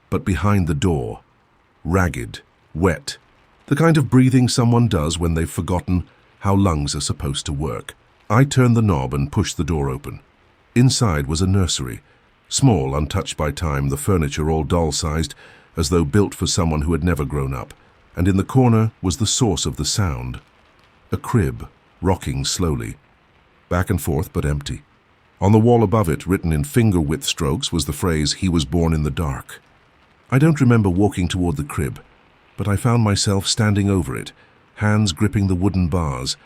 but behind the door, ragged, wet, the kind of breathing someone does when they've forgotten how lungs are supposed to work. I turned the knob and pushed the door open. Inside was a nursery, small, untouched by time, the furniture all doll-sized, as though built for someone who had never grown up, and in the corner was the source of the sound. A crib, rocking slowly, back and forth but empty. On the wall above it, written in finger-width strokes, was the phrase, "He was born in the dark." I don't remember walking toward the crib, but I found myself standing over it, hands gripping the wooden bars,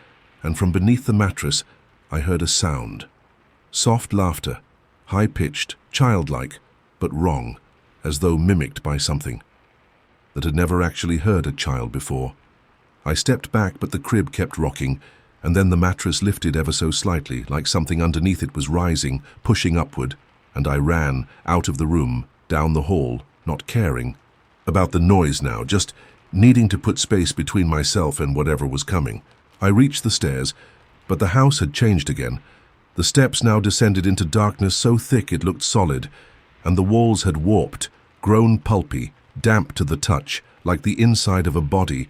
and from beneath the mattress I heard a sound. Soft laughter, high-pitched, childlike, but wrong, as though mimicked by something that had never actually heard a child before. I stepped back, but the crib kept rocking, and then the mattress lifted ever so slightly, like something underneath it was rising, pushing upward, and I ran out of the room, down the hall, not caring about the noise now, just needing to put space between myself and whatever was coming. I reached the stairs, but the house had changed again. The steps now descended into darkness so thick it looked solid, and the walls had warped, grown pulpy, damp to the touch, like the inside of a body,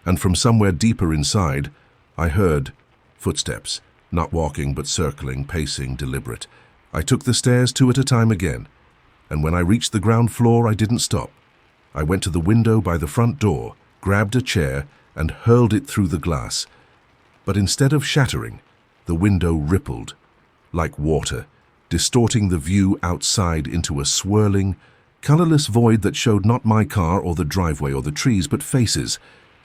and from somewhere deeper inside, I heard footsteps, not walking but circling, pacing, deliberate. I took the stairs 2 at a time again, and when I reached the ground floor, I didn't stop. I went to the window by the front door, grabbed a chair, and hurled it through the glass. But instead of shattering, the window rippled, like water, distorting the view outside into a swirling, colorless void that showed not my car or the driveway or the trees, but faces,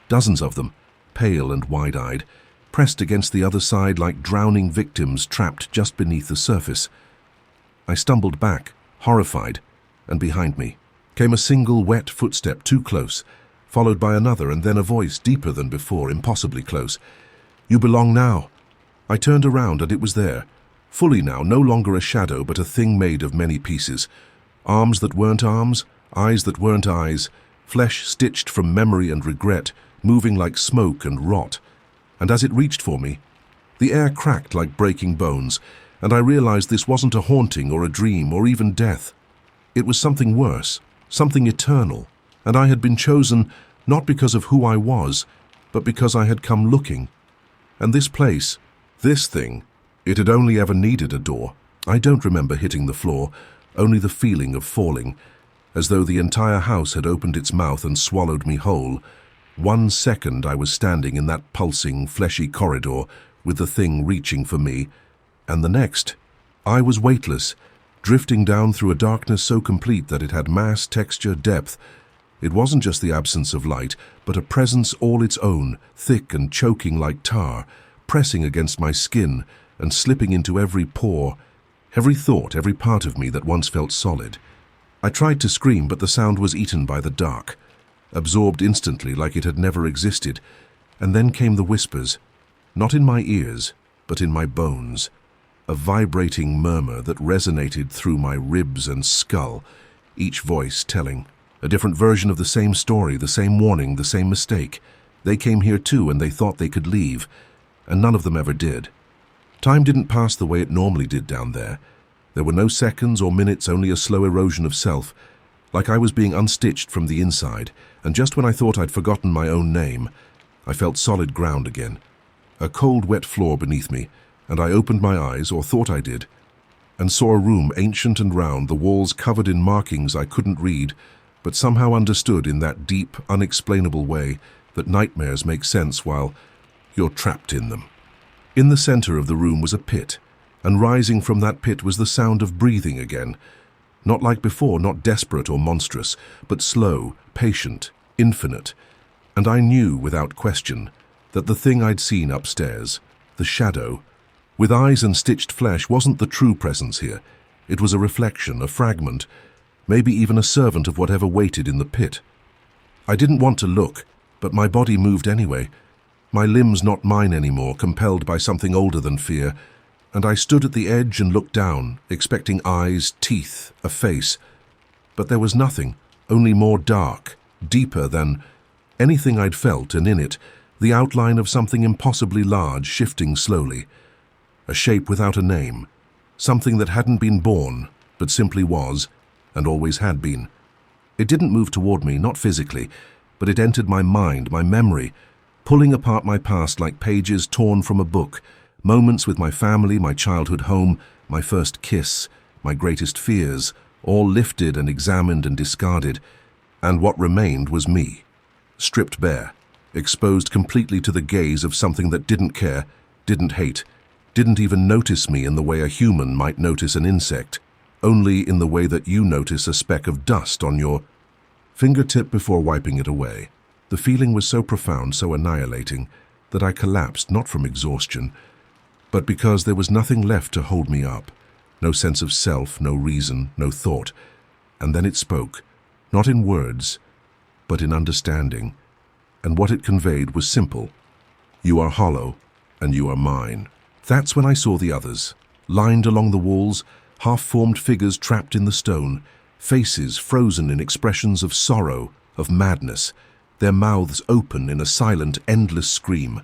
dozens of them, pale and wide-eyed, pressed against the other side like drowning victims trapped just beneath the surface. I stumbled back, horrified, and behind me, came a single wet footstep too close, followed by another, and then a voice deeper than before, impossibly close. "You belong now." I turned around and it was there, fully now, no longer a shadow but a thing made of many pieces. Arms that weren't arms, eyes that weren't eyes, flesh stitched from memory and regret, moving like smoke and rot. And as it reached for me, the air cracked like breaking bones, and I realized this wasn't a haunting or a dream or even death. It was something worse, something eternal, and I had been chosen not because of who I was, but because I had come looking. And this place, this thing, it had only ever needed a door. I don't remember hitting the floor, only the feeling of falling, as though the entire house had opened its mouth and swallowed me whole. 1 second I was standing in that pulsing, fleshy corridor with the thing reaching for me, and the next, I was weightless, drifting down through a darkness so complete that it had mass, texture, depth. It wasn't just the absence of light, but a presence all its own, thick and choking like tar, pressing against my skin and slipping into every pore, every thought, every part of me that once felt solid. I tried to scream, but the sound was eaten by the dark, absorbed instantly like it had never existed. And then came the whispers, not in my ears, but in my bones, a vibrating murmur that resonated through my ribs and skull, each voice telling a different version of the same story, the same warning, the same mistake. They came here too, and they thought they could leave, and none of them ever did. Time didn't pass the way it normally did down there. There were no seconds or minutes, only a slow erosion of self, like I was being unstitched from the inside, and just when I thought I'd forgotten my own name, I felt solid ground again, a cold, wet floor beneath me, and I opened my eyes, or thought I did, and saw a room ancient and round, the walls covered in markings I couldn't read, but somehow understood in that deep, unexplainable way that nightmares make sense while you're trapped in them. In the center of the room was a pit, and rising from that pit was the sound of breathing again. Not like before, not desperate or monstrous, but slow, patient, infinite. And I knew, without question, that the thing I'd seen upstairs, the shadow, with eyes and stitched flesh, wasn't the true presence here. It was a reflection, a fragment, maybe even a servant of whatever waited in the pit. I didn't want to look, but my body moved anyway, my limbs not mine anymore, compelled by something older than fear, and I stood at the edge and looked down, expecting eyes, teeth, a face. But there was nothing, only more dark, deeper than anything I'd felt, and in it, the outline of something impossibly large shifting slowly. A shape without a name, something that hadn't been born, but simply was, and always had been. It didn't move toward me, not physically, but it entered my mind, my memory, pulling apart my past like pages torn from a book, moments with my family, my childhood home, my first kiss, my greatest fears, all lifted and examined and discarded, and what remained was me, stripped bare, exposed completely to the gaze of something that didn't care, didn't hate, didn't even notice me in the way a human might notice an insect, only in the way that you notice a speck of dust on your fingertip before wiping it away. The feeling was so profound, so annihilating, that I collapsed, not from exhaustion, but because there was nothing left to hold me up. No sense of self, no reason, no thought. And then it spoke, not in words, but in understanding. And what it conveyed was simple. You are hollow, and you are mine. That's when I saw the others, lined along the walls, half-formed figures trapped in the stone, faces frozen in expressions of sorrow, of madness, their mouths open in a silent, endless scream.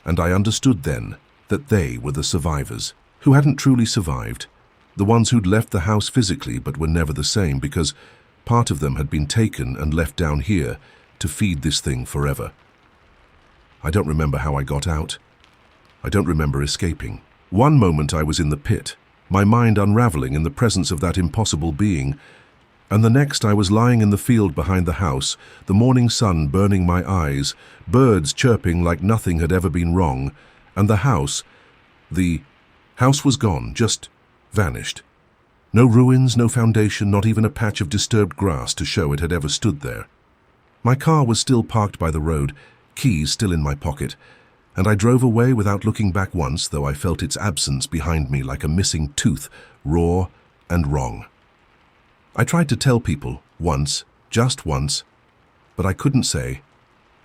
And I understood then that they were the survivors, who hadn't truly survived, the ones who'd left the house physically but were never the same, because part of them had been taken and left down here to feed this thing forever. I don't remember how I got out. I don't remember escaping. One moment I was in the pit, my mind unraveling in the presence of that impossible being, and the next I was lying in the field behind the house, the morning sun burning my eyes, birds chirping like nothing had ever been wrong, and the house was gone, just vanished. No ruins, no foundation, not even a patch of disturbed grass to show it had ever stood there. My car was still parked by the road, keys still in my pocket, and I drove away without looking back once, though I felt its absence behind me like a missing tooth, raw and wrong. I tried to tell people, once, Just once, but I couldn't say.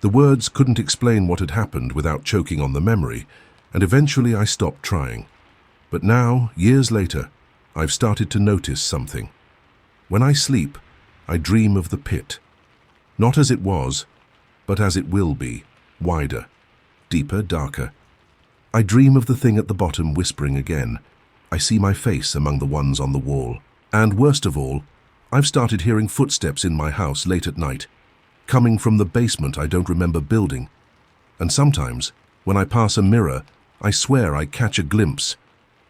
The words couldn't explain what had happened without choking on the memory, and eventually I stopped trying. But now, years later, I've started to notice something. When I sleep, I dream of the pit. Not as it was, but as it will be, wider, deeper, darker. I dream of the thing at the bottom whispering again. I see my face among the ones on the wall. And worst of all, I've started hearing footsteps in my house late at night, coming from the basement I don't remember building. And sometimes, when I pass a mirror, I swear I catch a glimpse,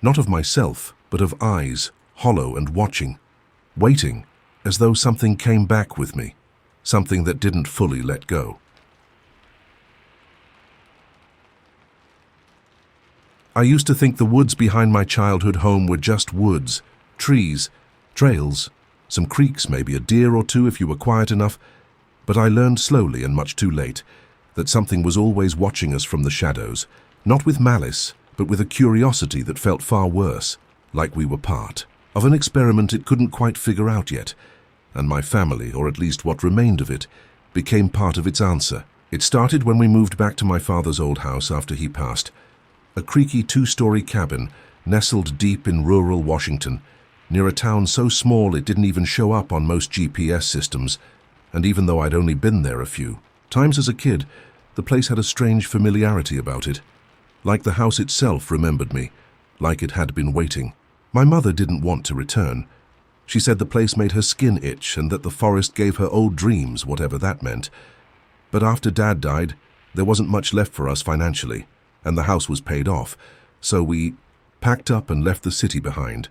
not of myself, but of eyes, hollow and watching, waiting, as though something came back with me, something that didn't fully let go. I used to think the woods behind my childhood home were just woods, trees, trails, some creeks, maybe a deer or two if you were quiet enough, but I learned slowly and much too late that something was always watching us from the shadows, not with malice, but with a curiosity that felt far worse, like we were part of an experiment it couldn't quite figure out yet, and my family, or at least what remained of it, became part of its answer. It started when we moved back to my father's old house after he passed, a creaky two-story cabin nestled deep in rural Washington, near a town so small it didn't even show up on most GPS systems, and even though I'd only been there a few times as a kid, the place had a strange familiarity about it. Like the house itself remembered me, like it had been waiting. My mother didn't want to return. She said the place made her skin itch and that the forest gave her old dreams, whatever that meant. But after Dad died, there wasn't much left for us financially, and the house was paid off, so we packed up and left the city behind.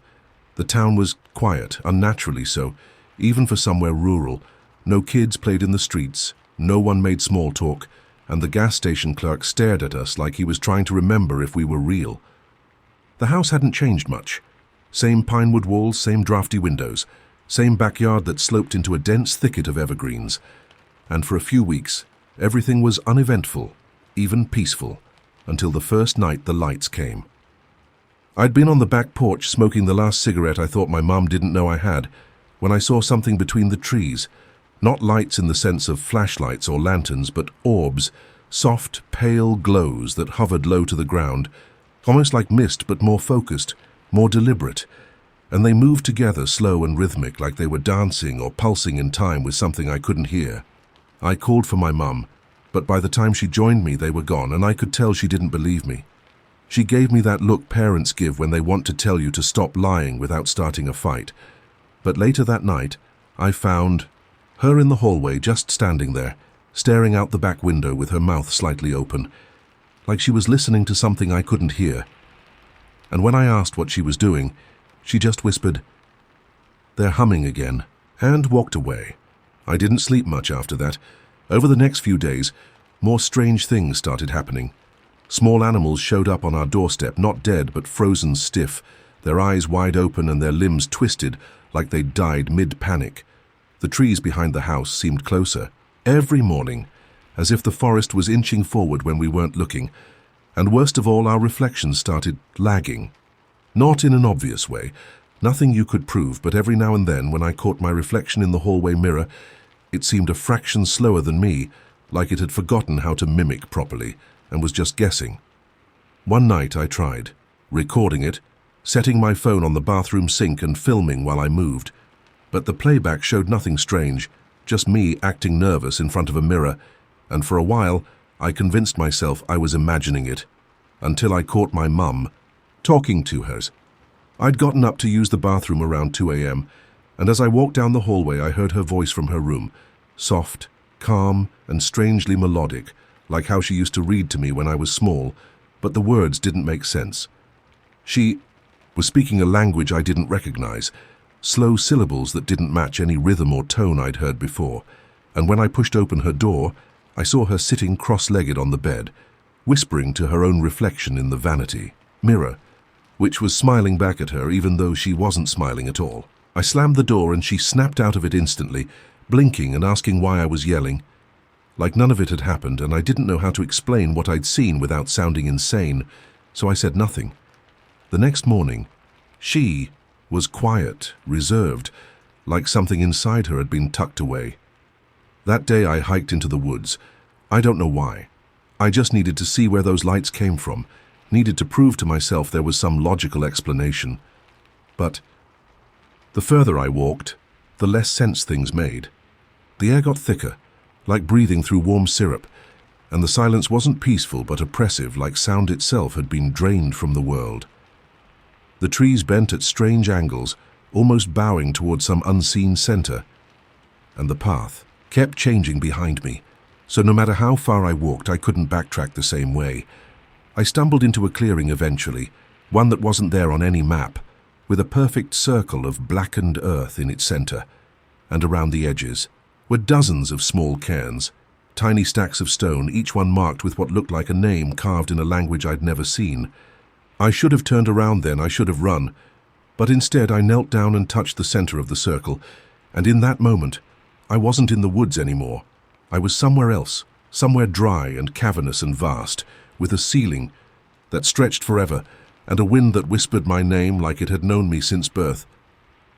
The town was quiet, unnaturally so, even for somewhere rural. No kids played in the streets, no one made small talk, and the gas station clerk stared at us like he was trying to remember if we were real. The house hadn't changed much. Same pine wood walls, same drafty windows, same backyard that sloped into a dense thicket of evergreens. And for a few weeks, everything was uneventful, even peaceful, until the first night the lights came. I'd been on the back porch smoking the last cigarette I thought my mum didn't know I had, when I saw something between the trees. Not lights in the sense of flashlights or lanterns, but orbs, soft, pale glows that hovered low to the ground, almost like mist but more focused, more deliberate, and they moved together slow and rhythmic like they were dancing or pulsing in time with something I couldn't hear. I called for my mum, but by the time she joined me they were gone, and I could tell she didn't believe me. She gave me that look parents give when they want to tell you to stop lying without starting a fight. But later that night, I found her in the hallway, just standing there, staring out the back window with her mouth slightly open, like she was listening to something I couldn't hear. And when I asked what she was doing, she just whispered, "They're humming again," and walked away. I didn't sleep much after that. Over the next few days, more strange things started happening. Small animals showed up on our doorstep, not dead but frozen stiff, their eyes wide open and their limbs twisted like they'd died mid-panic. The trees behind the house seemed closer, every morning, as if the forest was inching forward when we weren't looking. And worst of all, our reflections started lagging. Not in an obvious way, nothing you could prove, but every now and then when I caught my reflection in the hallway mirror, it seemed a fraction slower than me, like it had forgotten how to mimic properly and was just guessing. One night I tried, recording it, setting my phone on the bathroom sink and filming while I moved. But the playback showed nothing strange, just me acting nervous in front of a mirror, and for a while I convinced myself I was imagining it, until I caught my mum talking to hers. I'd gotten up to use the bathroom around 2 a.m., and as I walked down the hallway I heard her voice from her room, soft, calm, and strangely melodic, like how she used to read to me when I was small, but the words didn't make sense. She was speaking a language I didn't recognize, slow syllables that didn't match any rhythm or tone I'd heard before, and when I pushed open her door, I saw her sitting cross-legged on the bed, whispering to her own reflection in the vanity mirror, which was smiling back at her even though she wasn't smiling at all. I slammed the door and she snapped out of it instantly, blinking and asking why I was yelling. Like none of it had happened, and I didn't know how to explain what I'd seen without sounding insane, so I said nothing. The next morning, she was quiet, reserved, like something inside her had been tucked away. That day I hiked into the woods. I don't know why. I just needed to see where those lights came from, needed to prove to myself there was some logical explanation. But the further I walked, the less sense things made. The air got thicker, like breathing through warm syrup, and the silence wasn't peaceful but oppressive, like sound itself had been drained from the world. The trees bent at strange angles, almost bowing toward some unseen center, and the path kept changing behind me, so no matter how far I walked, I couldn't backtrack the same way. I stumbled into a clearing eventually, one that wasn't there on any map, with a perfect circle of blackened earth in its center, and around the edges were dozens of small cairns, tiny stacks of stone, each one marked with what looked like a name carved in a language I'd never seen. I should have turned around then, I should have run, but instead I knelt down and touched the center of the circle, and in that moment, I wasn't in the woods anymore. I was somewhere else, somewhere dry and cavernous and vast, with a ceiling that stretched forever, and a wind that whispered my name like it had known me since birth.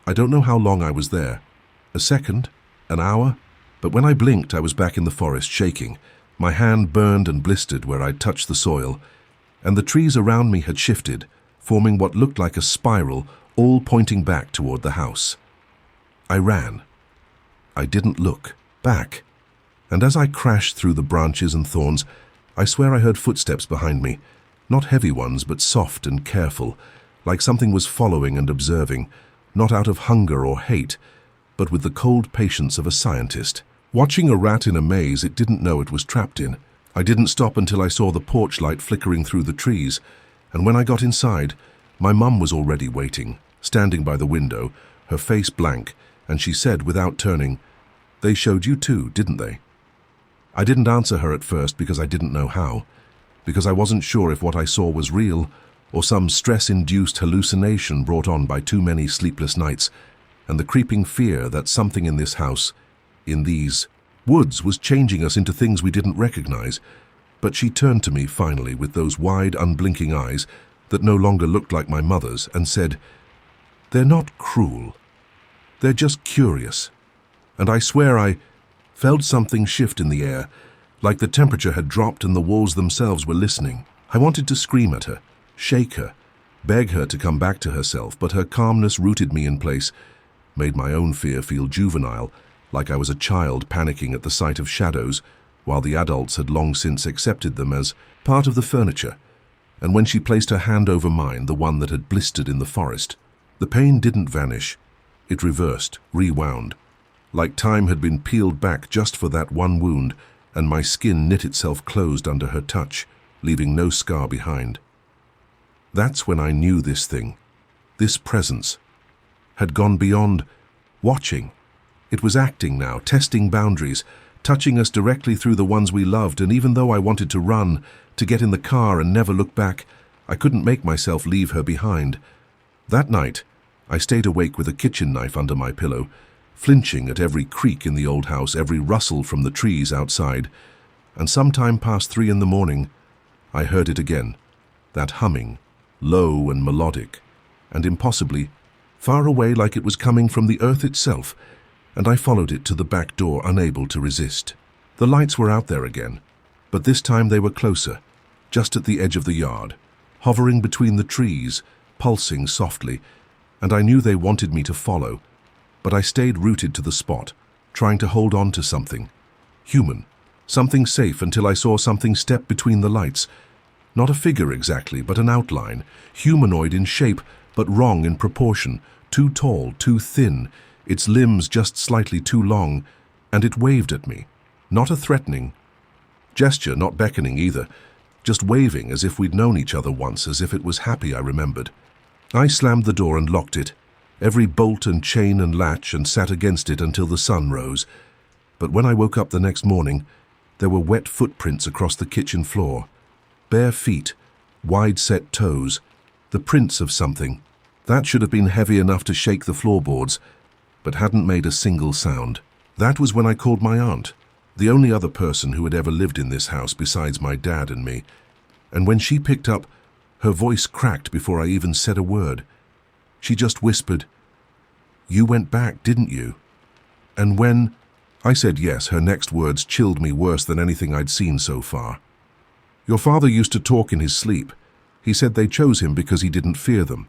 I don't know how long I was there. A second? An hour? But when I blinked, I was back in the forest, shaking. My hand burned and blistered where I'd touched the soil, and the trees around me had shifted, forming what looked like a spiral, all pointing back toward the house. I ran. I didn't look back, and as I crashed through the branches and thorns, I swear I heard footsteps behind me, not heavy ones, but soft and careful, like something was following and observing, not out of hunger or hate, but with the cold patience of a scientist. Watching a rat in a maze it didn't know it was trapped in. I didn't stop until I saw the porch light flickering through the trees, and when I got inside, my mum was already waiting, standing by the window, her face blank, and she said without turning, "They showed you too, didn't they?" I didn't answer her at first because I didn't know how, because I wasn't sure if what I saw was real or some stress-induced hallucination brought on by too many sleepless nights and the creeping fear that something in this house, in these woods, was changing us into things we didn't recognize. But she turned to me finally with those wide, unblinking eyes that no longer looked like my mother's and said, "They're not cruel. They're just curious." And I swear I felt something shift in the air, like the temperature had dropped and the walls themselves were listening. I wanted to scream at her, shake her, beg her to come back to herself, but her calmness rooted me in place, made my own fear feel juvenile, like I was a child panicking at the sight of shadows, while the adults had long since accepted them as part of the furniture. And when she placed her hand over mine, the one that had blistered in the forest, the pain didn't vanish. It reversed, rewound, like time had been peeled back just for that one wound, and my skin knit itself closed under her touch, leaving no scar behind. That's when I knew this thing, this presence, had gone beyond watching. It was acting now, testing boundaries, touching us directly through the ones we loved, and even though I wanted to run, to get in the car and never look back, I couldn't make myself leave her behind. That night, I stayed awake with a kitchen knife under my pillow, flinching at every creak in the old house, every rustle from the trees outside, and sometime past 3 in the morning, I heard it again, that humming, low and melodic, and impossibly far away, like it was coming from the earth itself, and I followed it to the back door, unable to resist. The lights were out there again, but this time they were closer, just at the edge of the yard, hovering between the trees, pulsing softly, and I knew they wanted me to follow, but I stayed rooted to the spot, trying to hold on to something human, something safe, until I saw something step between the lights. Not a figure exactly, but an outline, humanoid in shape, but wrong in proportion, too tall, too thin, its limbs just slightly too long, and it waved at me. Not a threatening gesture, not beckoning either, just waving as if we'd known each other once, as if it was happy, I remembered. I slammed the door and locked it, every bolt and chain and latch, and sat against it until the sun rose. But when I woke up the next morning, there were wet footprints across the kitchen floor. Bare feet, wide-set toes, the prints of something. That should have been heavy enough to shake the floorboards, but hadn't made a single sound. That was when I called my aunt, the only other person who had ever lived in this house besides my dad and me. And when she picked up, her voice cracked before I even said a word. She just whispered, "You went back, didn't you?" And when I said yes. Her next words chilled me worse than anything I'd seen so far. Your father used to talk in his sleep. He said they chose him because he didn't fear them.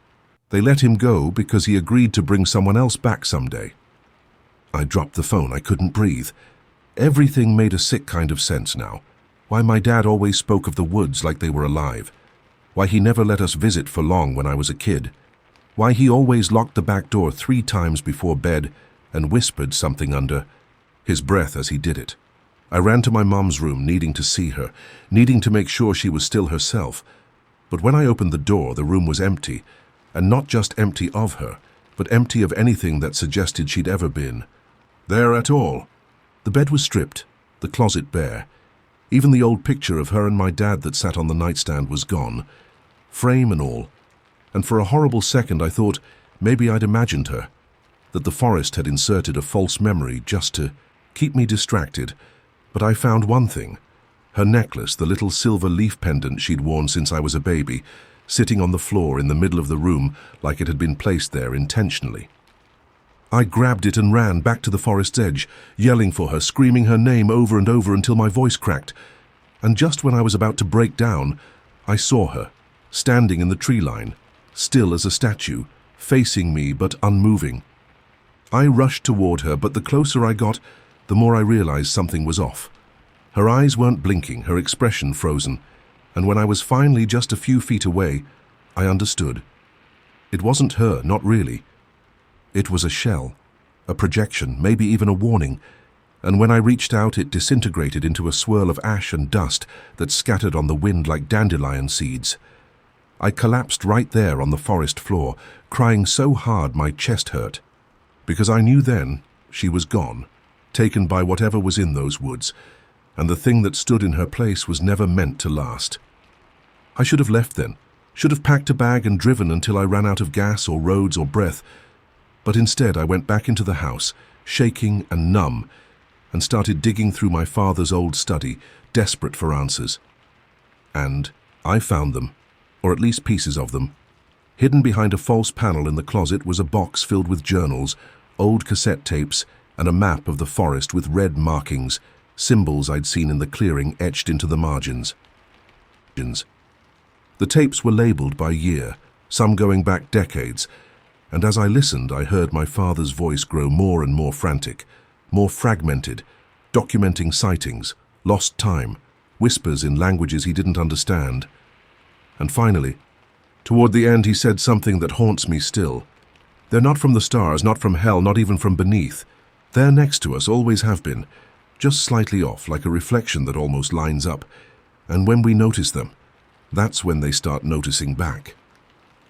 They let him go because he agreed to bring someone else back someday. I dropped the phone. I couldn't breathe. Everything made a sick kind of sense now. Why my dad always spoke of the woods like they were alive. Why he never let us visit for long when I was a kid. Why he always locked the back door 3 times before bed and whispered something under his breath as he did it. I ran to my mom's room, needing to see her, needing to make sure she was still herself. But when I opened the door, the room was empty, and not just empty of her, but empty of anything that suggested she'd ever been there at all. The bed was stripped, the closet bare. Even the old picture of her and my dad that sat on the nightstand was gone, frame and all. And for a horrible second I thought maybe I'd imagined her, that the forest had inserted a false memory just to keep me distracted. But I found one thing: her necklace, the little silver leaf pendant she'd worn since I was a baby, sitting on the floor in the middle of the room like it had been placed there intentionally. I grabbed it and ran back to the forest's edge, yelling for her, screaming her name over and over until my voice cracked. And just when I was about to break down, I saw her, standing in the tree line, still as a statue, facing me but unmoving. I rushed toward her, but the closer I got, the more I realized something was off. Her eyes weren't blinking, her expression frozen, and when I was finally just a few feet away, I understood. It wasn't her, not really. It was a shell, a projection, maybe even a warning, and when I reached out it disintegrated into a swirl of ash and dust that scattered on the wind like dandelion seeds. I collapsed right there on the forest floor, crying so hard my chest hurt, because I knew then she was gone, taken by whatever was in those woods, and the thing that stood in her place was never meant to last. I should have left then, should have packed a bag and driven until I ran out of gas or roads or breath, but instead I went back into the house, shaking and numb, and started digging through my father's old study, desperate for answers. And I found them, or at least pieces of them. Hidden behind a false panel in the closet was a box filled with journals, old cassette tapes, and a map of the forest with red markings, symbols I'd seen in the clearing etched into the margins. The tapes were labeled by year, some going back decades, and as I listened I heard my father's voice grow more and more frantic, more fragmented, documenting sightings, lost time, whispers in languages he didn't understand. And finally, toward the end, he said something that haunts me still. They're not from the stars, not from hell, not even from beneath. They're next to us, always have been, just slightly off, like a reflection that almost lines up. And when we notice them, that's when they start noticing back.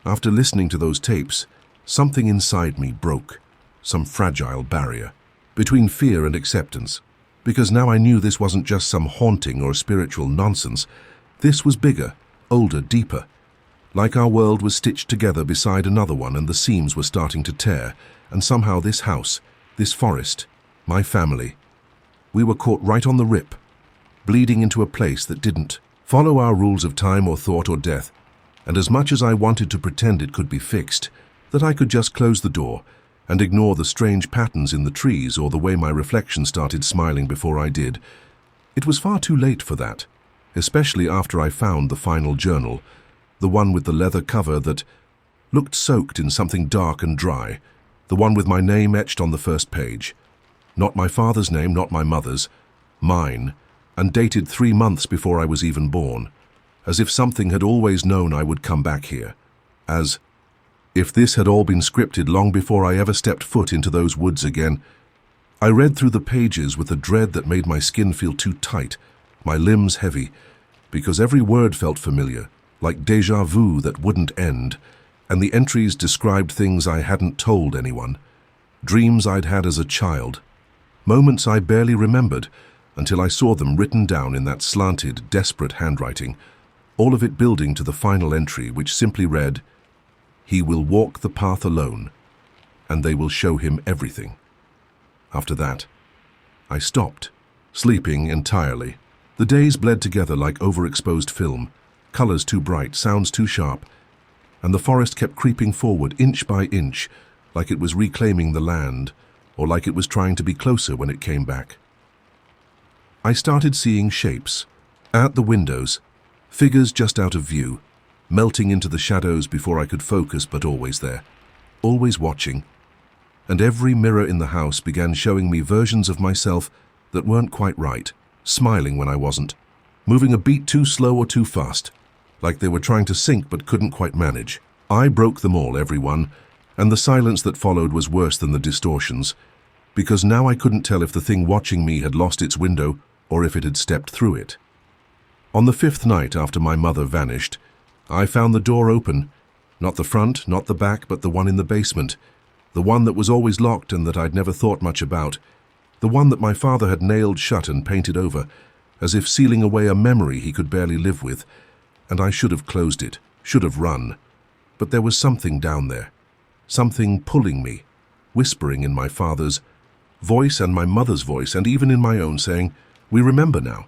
After listening to those tapes, something inside me broke, some fragile barrier, between fear and acceptance, because now I knew this wasn't just some haunting or spiritual nonsense. This was bigger, older, deeper. Like our world was stitched together beside another one and the seams were starting to tear, and somehow this house, this forest, my family, we were caught right on the rip, bleeding into a place that didn't follow our rules of time or thought or death. And as much as I wanted to pretend it could be fixed, that I could just close the door and ignore the strange patterns in the trees or the way my reflection started smiling before I did, it was far too late for that, especially after I found the final journal, the one with the leather cover that looked soaked in something dark and dry, the one with my name etched on the first page. Not my father's name, not my mother's, mine, and dated 3 months before I was even born, as if something had always known I would come back here, as if this had all been scripted long before I ever stepped foot into those woods again. I read through the pages with a dread that made my skin feel too tight, my limbs heavy, because every word felt familiar, like déjà vu that wouldn't end, and the entries described things I hadn't told anyone, dreams I'd had as a child, moments I barely remembered until I saw them written down in that slanted, desperate handwriting, all of it building to the final entry, which simply read, "He will walk the path alone, and they will show him everything." After that, I stopped, sleeping entirely. The days bled together like overexposed film, colors too bright, sounds too sharp, and the forest kept creeping forward inch by inch, like it was reclaiming the land, or like it was trying to be closer when it came back. I started seeing shapes, at the windows, figures just out of view, melting into the shadows before I could focus, but always there, always watching. And every mirror in the house began showing me versions of myself that weren't quite right, smiling when I wasn't, moving a beat too slow or too fast, like they were trying to sync but couldn't quite manage. I broke them all, everyone, and the silence that followed was worse than the distortions, because now I couldn't tell if the thing watching me had lost its window or if it had stepped through it. On the 5th night after my mother vanished, I found the door open, not the front, not the back, but the one in the basement, the one that was always locked and that I'd never thought much about, the one that my father had nailed shut and painted over, as if sealing away a memory he could barely live with, and I should have closed it, should have run. But there was something down there, something pulling me, whispering in my father's voice and my mother's voice, and even in my own, saying, "We remember now."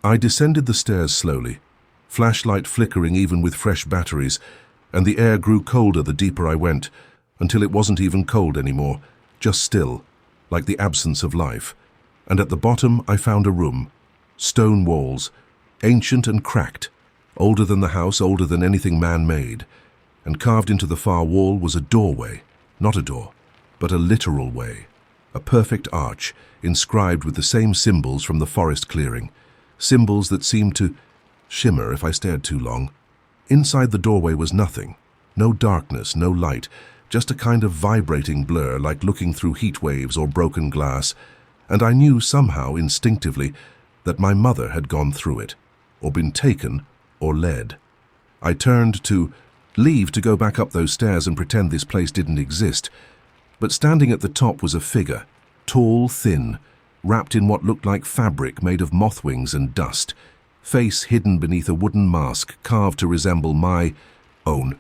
I descended the stairs slowly, flashlight flickering even with fresh batteries, and the air grew colder the deeper I went, until it wasn't even cold anymore, just still, like the absence of life. And at the bottom I found a room, stone walls, ancient and cracked, older than the house, older than anything man-made, and carved into the far wall was a doorway, not a door, but a literal way, a perfect arch, inscribed with the same symbols from the forest clearing, symbols that seemed to shimmer if I stared too long. Inside the doorway was nothing, no darkness, no light, just a kind of vibrating blur like looking through heat waves or broken glass, and I knew somehow, instinctively, that my mother had gone through it, or been taken, or led. I turned to leave to go back up those stairs and pretend this place didn't exist, but standing at the top was a figure, tall, thin, wrapped in what looked like fabric made of moth wings and dust, face hidden beneath a wooden mask carved to resemble my own.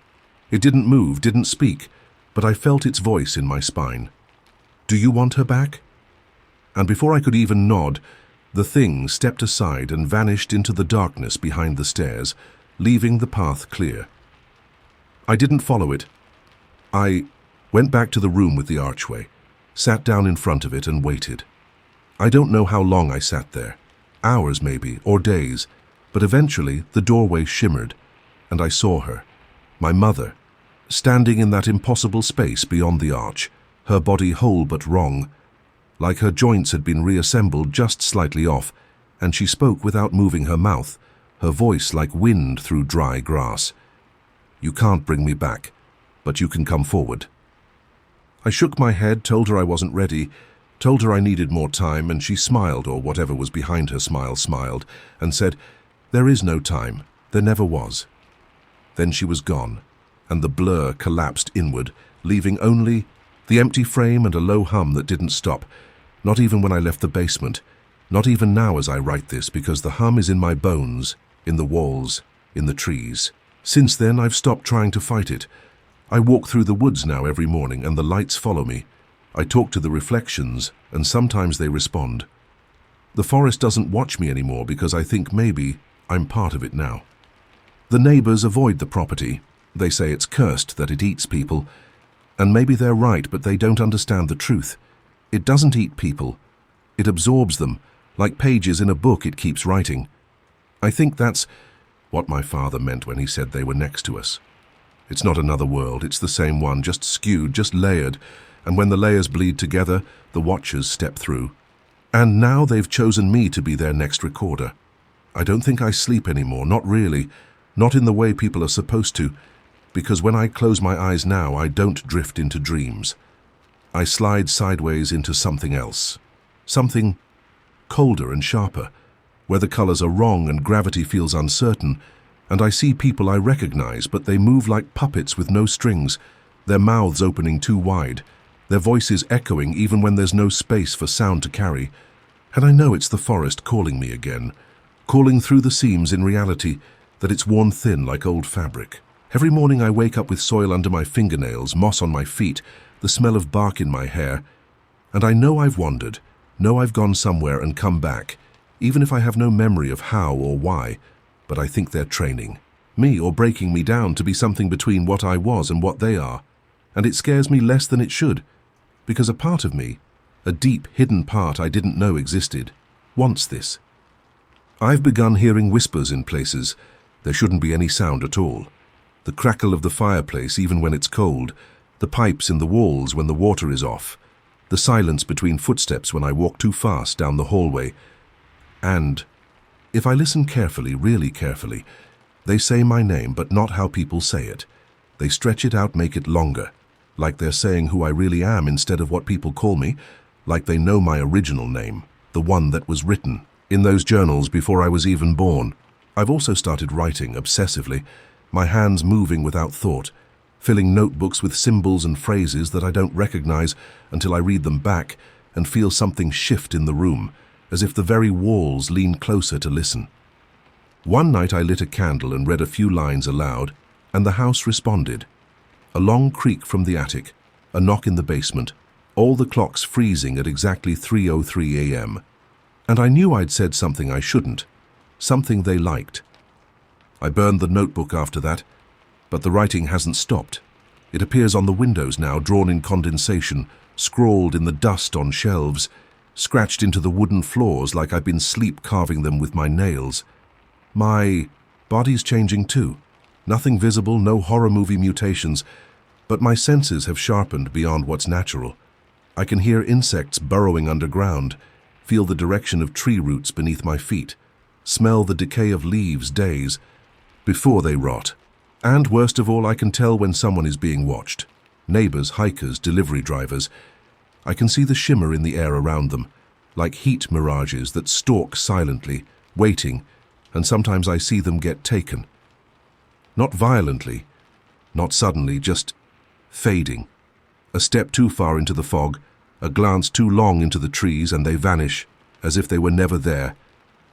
It didn't move, didn't speak, but I felt its voice in my spine. "Do you want her back?" And before I could even nod, the thing stepped aside and vanished into the darkness behind the stairs, leaving the path clear. I didn't follow it. I went back to the room with the archway, sat down in front of it and waited. I don't know how long I sat there, hours maybe, or days, but eventually the doorway shimmered, and I saw her, my mother, standing in that impossible space beyond the arch, her body whole but wrong, like her joints had been reassembled just slightly off, and she spoke without moving her mouth, her voice like wind through dry grass. "You can't bring me back, but you can come forward." I shook my head, told her I wasn't ready, told her I needed more time, and she smiled, or whatever was behind her smile smiled, and said, "There is no time. There never was." Then she was gone, and the blur collapsed inward, leaving only the empty frame and a low hum that didn't stop, not even when I left the basement, not even now as I write this, because the hum is in my bones, in the walls, in the trees. Since then, I've stopped trying to fight it. I walk through the woods now every morning, and the lights follow me. I talk to the reflections, and sometimes they respond. The forest doesn't watch me anymore because I think maybe I'm part of it now. The neighbors avoid the property. They say it's cursed, that it eats people. And maybe they're right, but they don't understand the truth. It doesn't eat people. It absorbs them, like pages in a book it keeps writing. I think that's what my father meant when he said they were next to us. It's not another world, it's the same one, just skewed, just layered, and when the layers bleed together, the watchers step through. And now they've chosen me to be their next recorder. I don't think I sleep anymore, not really, not in the way people are supposed to, because when I close my eyes now, I don't drift into dreams. I slide sideways into something else, something colder and sharper, where the colors are wrong and gravity feels uncertain, and I see people I recognize, but they move like puppets with no strings, their mouths opening too wide, their voices echoing even when there's no space for sound to carry. And I know it's the forest calling me again, calling through the seams in reality, that it's worn thin like old fabric. Every morning I wake up with soil under my fingernails, moss on my feet, the smell of bark in my hair, and I know I've wandered, know I've gone somewhere and come back, even if I have no memory of how or why, but I think they're training me or breaking me down to be something between what I was and what they are, and it scares me less than it should, because a part of me, a deep, hidden part I didn't know existed, wants this. I've begun hearing whispers in places. There shouldn't be any sound at all. The crackle of the fireplace even when it's cold, the pipes in the walls when the water is off, the silence between footsteps when I walk too fast down the hallway. And, if I listen carefully, really carefully, they say my name but not how people say it. They stretch it out, make it longer, like they're saying who I really am instead of what people call me, like they know my original name, the one that was written in those journals before I was even born. I've also started writing obsessively, my hands moving without thought, filling notebooks with symbols and phrases that I don't recognize until I read them back and feel something shift in the room, as if the very walls lean closer to listen. One night I lit a candle and read a few lines aloud, and the house responded. A long creak from the attic, a knock in the basement, all the clocks freezing at exactly 3:03 a.m. And I knew I'd said something I shouldn't, something they liked. I burned the notebook after that, but the writing hasn't stopped. It appears on the windows now, drawn in condensation, scrawled in the dust on shelves, scratched into the wooden floors like I've been sleep carving them with my nails. My body's changing too. Nothing visible, no horror movie mutations, but my senses have sharpened beyond what's natural. I can hear insects burrowing underground, feel the direction of tree roots beneath my feet, smell the decay of leaves days before they rot. And worst of all, I can tell when someone is being watched. Neighbors, hikers, delivery drivers. I can see the shimmer in the air around them, like heat mirages that stalk silently, waiting, and sometimes I see them get taken. Not violently, not suddenly, just fading. A step too far into the fog, a glance too long into the trees, and they vanish, as if they were never there,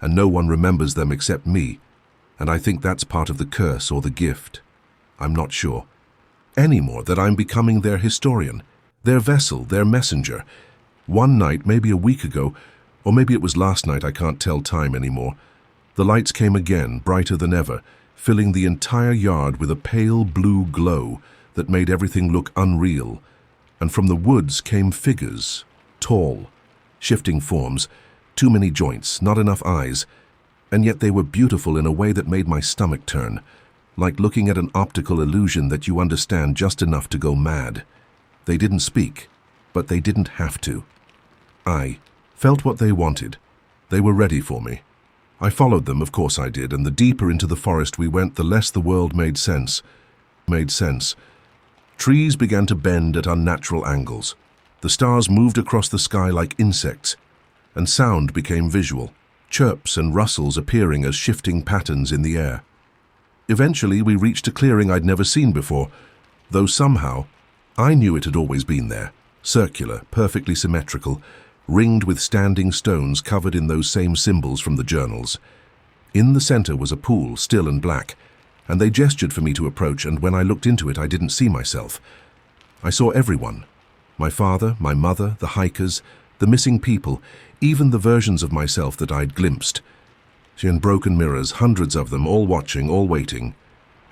and no one remembers them except me, and I think that's part of the curse or the gift. I'm not sure. Anymore that I'm becoming their historian, their vessel, their messenger. One night, maybe a week ago, or maybe it was last night, I can't tell time anymore, the lights came again, brighter than ever, filling the entire yard with a pale blue glow that made everything look unreal. And from the woods came figures, tall, shifting forms, too many joints, not enough eyes, and yet they were beautiful in a way that made my stomach turn, like looking at an optical illusion that you understand just enough to go mad. They didn't speak, but they didn't have to. I felt what they wanted. They were ready for me. I followed them, of course I did, and the deeper into the forest we went, the less the world made sense. Trees began to bend at unnatural angles. The stars moved across the sky like insects, and sound became visual, chirps and rustles appearing as shifting patterns in the air. Eventually, we reached a clearing I'd never seen before, though somehow I knew it had always been there, circular, perfectly symmetrical, ringed with standing stones covered in those same symbols from the journals. In the center was a pool, still and black, and they gestured for me to approach, and when I looked into it, I didn't see myself. I saw everyone. My father, my mother, the hikers, the missing people, even the versions of myself that I'd glimpsed. In broken mirrors, hundreds of them, all watching, all waiting.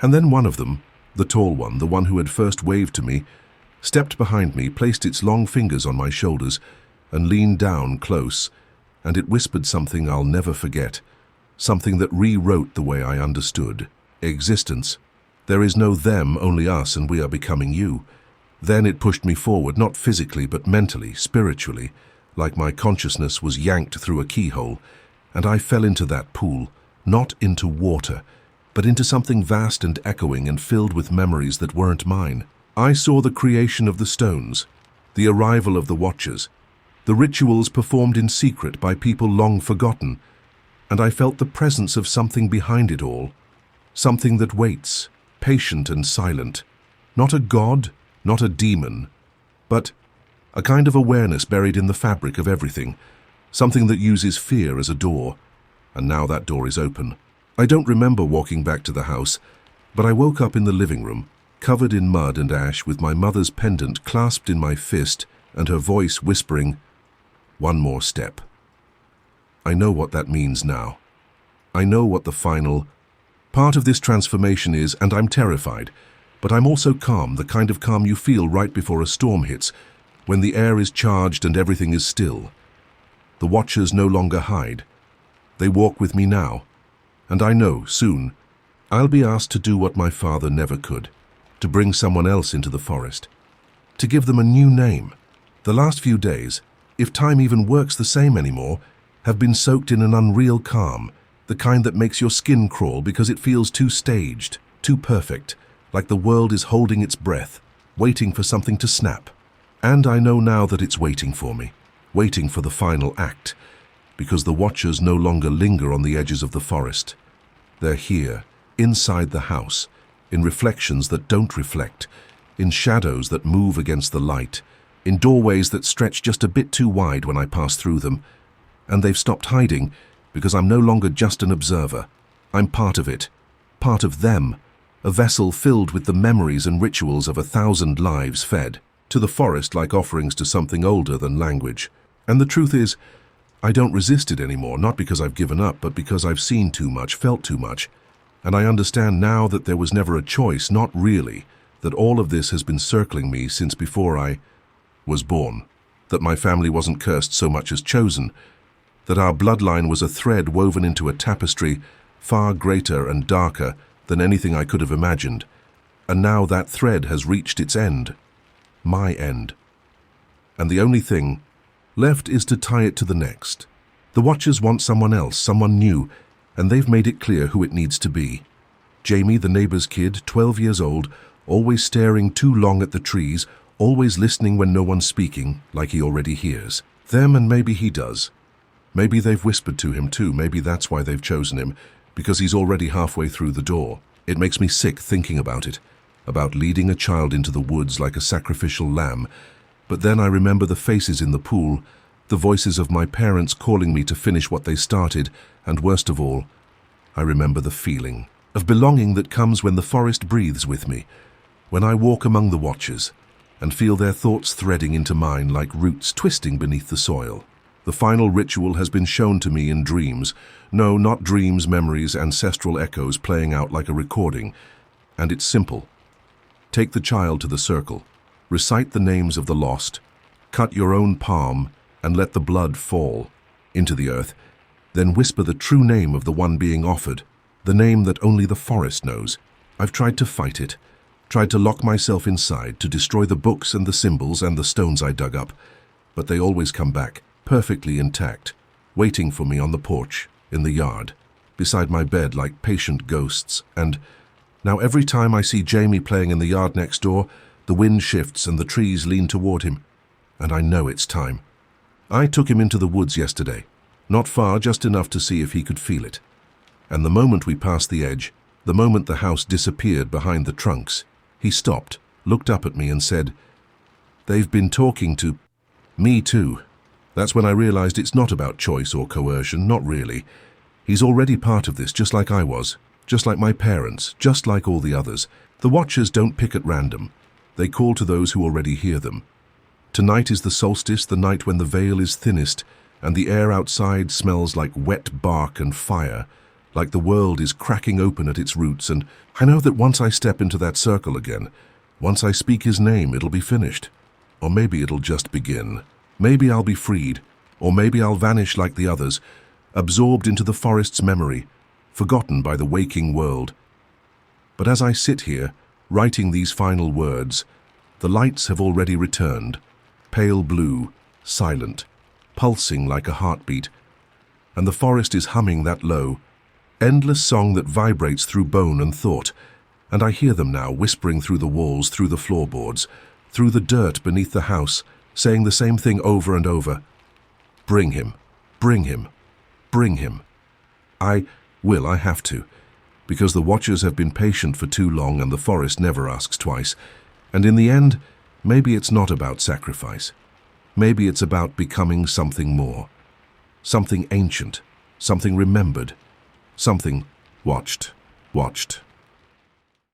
And then one of them, the tall one, the one who had first waved to me, stepped behind me, placed its long fingers on my shoulders, and leaned down close, and it whispered something I'll never forget, something that rewrote the way I understood existence. There is no them, only us, and we are becoming you. Then it pushed me forward, not physically, but mentally, spiritually, like my consciousness was yanked through a keyhole, and I fell into that pool, not into water, but into something vast and echoing and filled with memories that weren't mine. I saw the creation of the stones, the arrival of the watchers, the rituals performed in secret by people long forgotten, and I felt the presence of something behind it all, something that waits, patient and silent, not a god, not a demon, but a kind of awareness buried in the fabric of everything, something that uses fear as a door, and now that door is open. I don't remember walking back to the house, but I woke up in the living room, covered in mud and ash, with my mother's pendant clasped in my fist and her voice whispering, "One more step." I know what that means now. I know what the final part of this transformation is, and I'm terrified, but I'm also calm, the kind of calm you feel right before a storm hits, when the air is charged and everything is still. The watchers no longer hide. They walk with me now, and I know, soon, I'll be asked to do what my father never could, to bring someone else into the forest, to give them a new name. The last few days, if time even works the same anymore, have been soaked in an unreal calm, the kind that makes your skin crawl because it feels too staged, too perfect, like the world is holding its breath, waiting for something to snap. And I know now that it's waiting for me, waiting for the final act, because the watchers no longer linger on the edges of the forest. They're here, inside the house, in reflections that don't reflect, in shadows that move against the light, in doorways that stretch just a bit too wide when I pass through them. And they've stopped hiding because I'm no longer just an observer. I'm part of it, part of them, a vessel filled with the memories and rituals of 1,000 lives fed to the forest like offerings to something older than language. And the truth is, I don't resist it anymore, not because I've given up, but because I've seen too much, felt too much. And I understand now that there was never a choice, not really, that all of this has been circling me since before I was born, that my family wasn't cursed so much as chosen, that our bloodline was a thread woven into a tapestry far greater and darker than anything I could have imagined. And now that thread has reached its end, my end. And the only thing left is to tie it to the next. The watchers want someone else, someone new, and they've made it clear who it needs to be. Jamie, the neighbor's kid, 12 years old, always staring too long at the trees, always listening when no one's speaking, like he already hears them, and maybe he does. Maybe they've whispered to him too, maybe that's why they've chosen him, because he's already halfway through the door. It makes me sick thinking about it, about leading a child into the woods like a sacrificial lamb. But then I remember the faces in the pool, the voices of my parents calling me to finish what they started, and worst of all, I remember the feeling of belonging that comes when the forest breathes with me, when I walk among the watchers and feel their thoughts threading into mine like roots twisting beneath the soil. The final ritual has been shown to me in dreams. No, not dreams, memories, ancestral echoes playing out like a recording. And it's simple. Take the child to the circle, recite the names of the lost, cut your own palm, and let the blood fall into the earth. Then whisper the true name of the one being offered, the name that only the forest knows. I've tried to fight it, tried to lock myself inside, to destroy the books and the symbols and the stones I dug up, but they always come back, perfectly intact, waiting for me on the porch, in the yard, beside my bed like patient ghosts. And now every time I see Jamie playing in the yard next door, the wind shifts and the trees lean toward him, and I know it's time. I took him into the woods yesterday, not far, just enough to see if he could feel it. And the moment we passed the edge, the moment the house disappeared behind the trunks, he stopped, looked up at me and said, "They've been talking to me too." That's when I realized it's not about choice or coercion, not really. He's already part of this, just like I was, just like my parents, just like all the others. The watchers don't pick at random. They call to those who already hear them. Tonight is the solstice, the night when the veil is thinnest, and the air outside smells like wet bark and fire, like the world is cracking open at its roots. And I know that once I step into that circle again, once I speak his name, it'll be finished. Or maybe it'll just begin. Maybe I'll be freed, or maybe I'll vanish like the others, absorbed into the forest's memory, forgotten by the waking world. But as I sit here, writing these final words, the lights have already returned, pale blue, silent, pulsing like a heartbeat, and the forest is humming that low, endless song that vibrates through bone and thought, and I hear them now whispering through the walls, through the floorboards, through the dirt beneath the house, saying the same thing over and over. Bring him, bring him, bring him. I have to, because the watchers have been patient for too long and the forest never asks twice. And in the end, maybe it's not about sacrifice. Maybe it's about becoming something more. Something ancient, something remembered, something watched.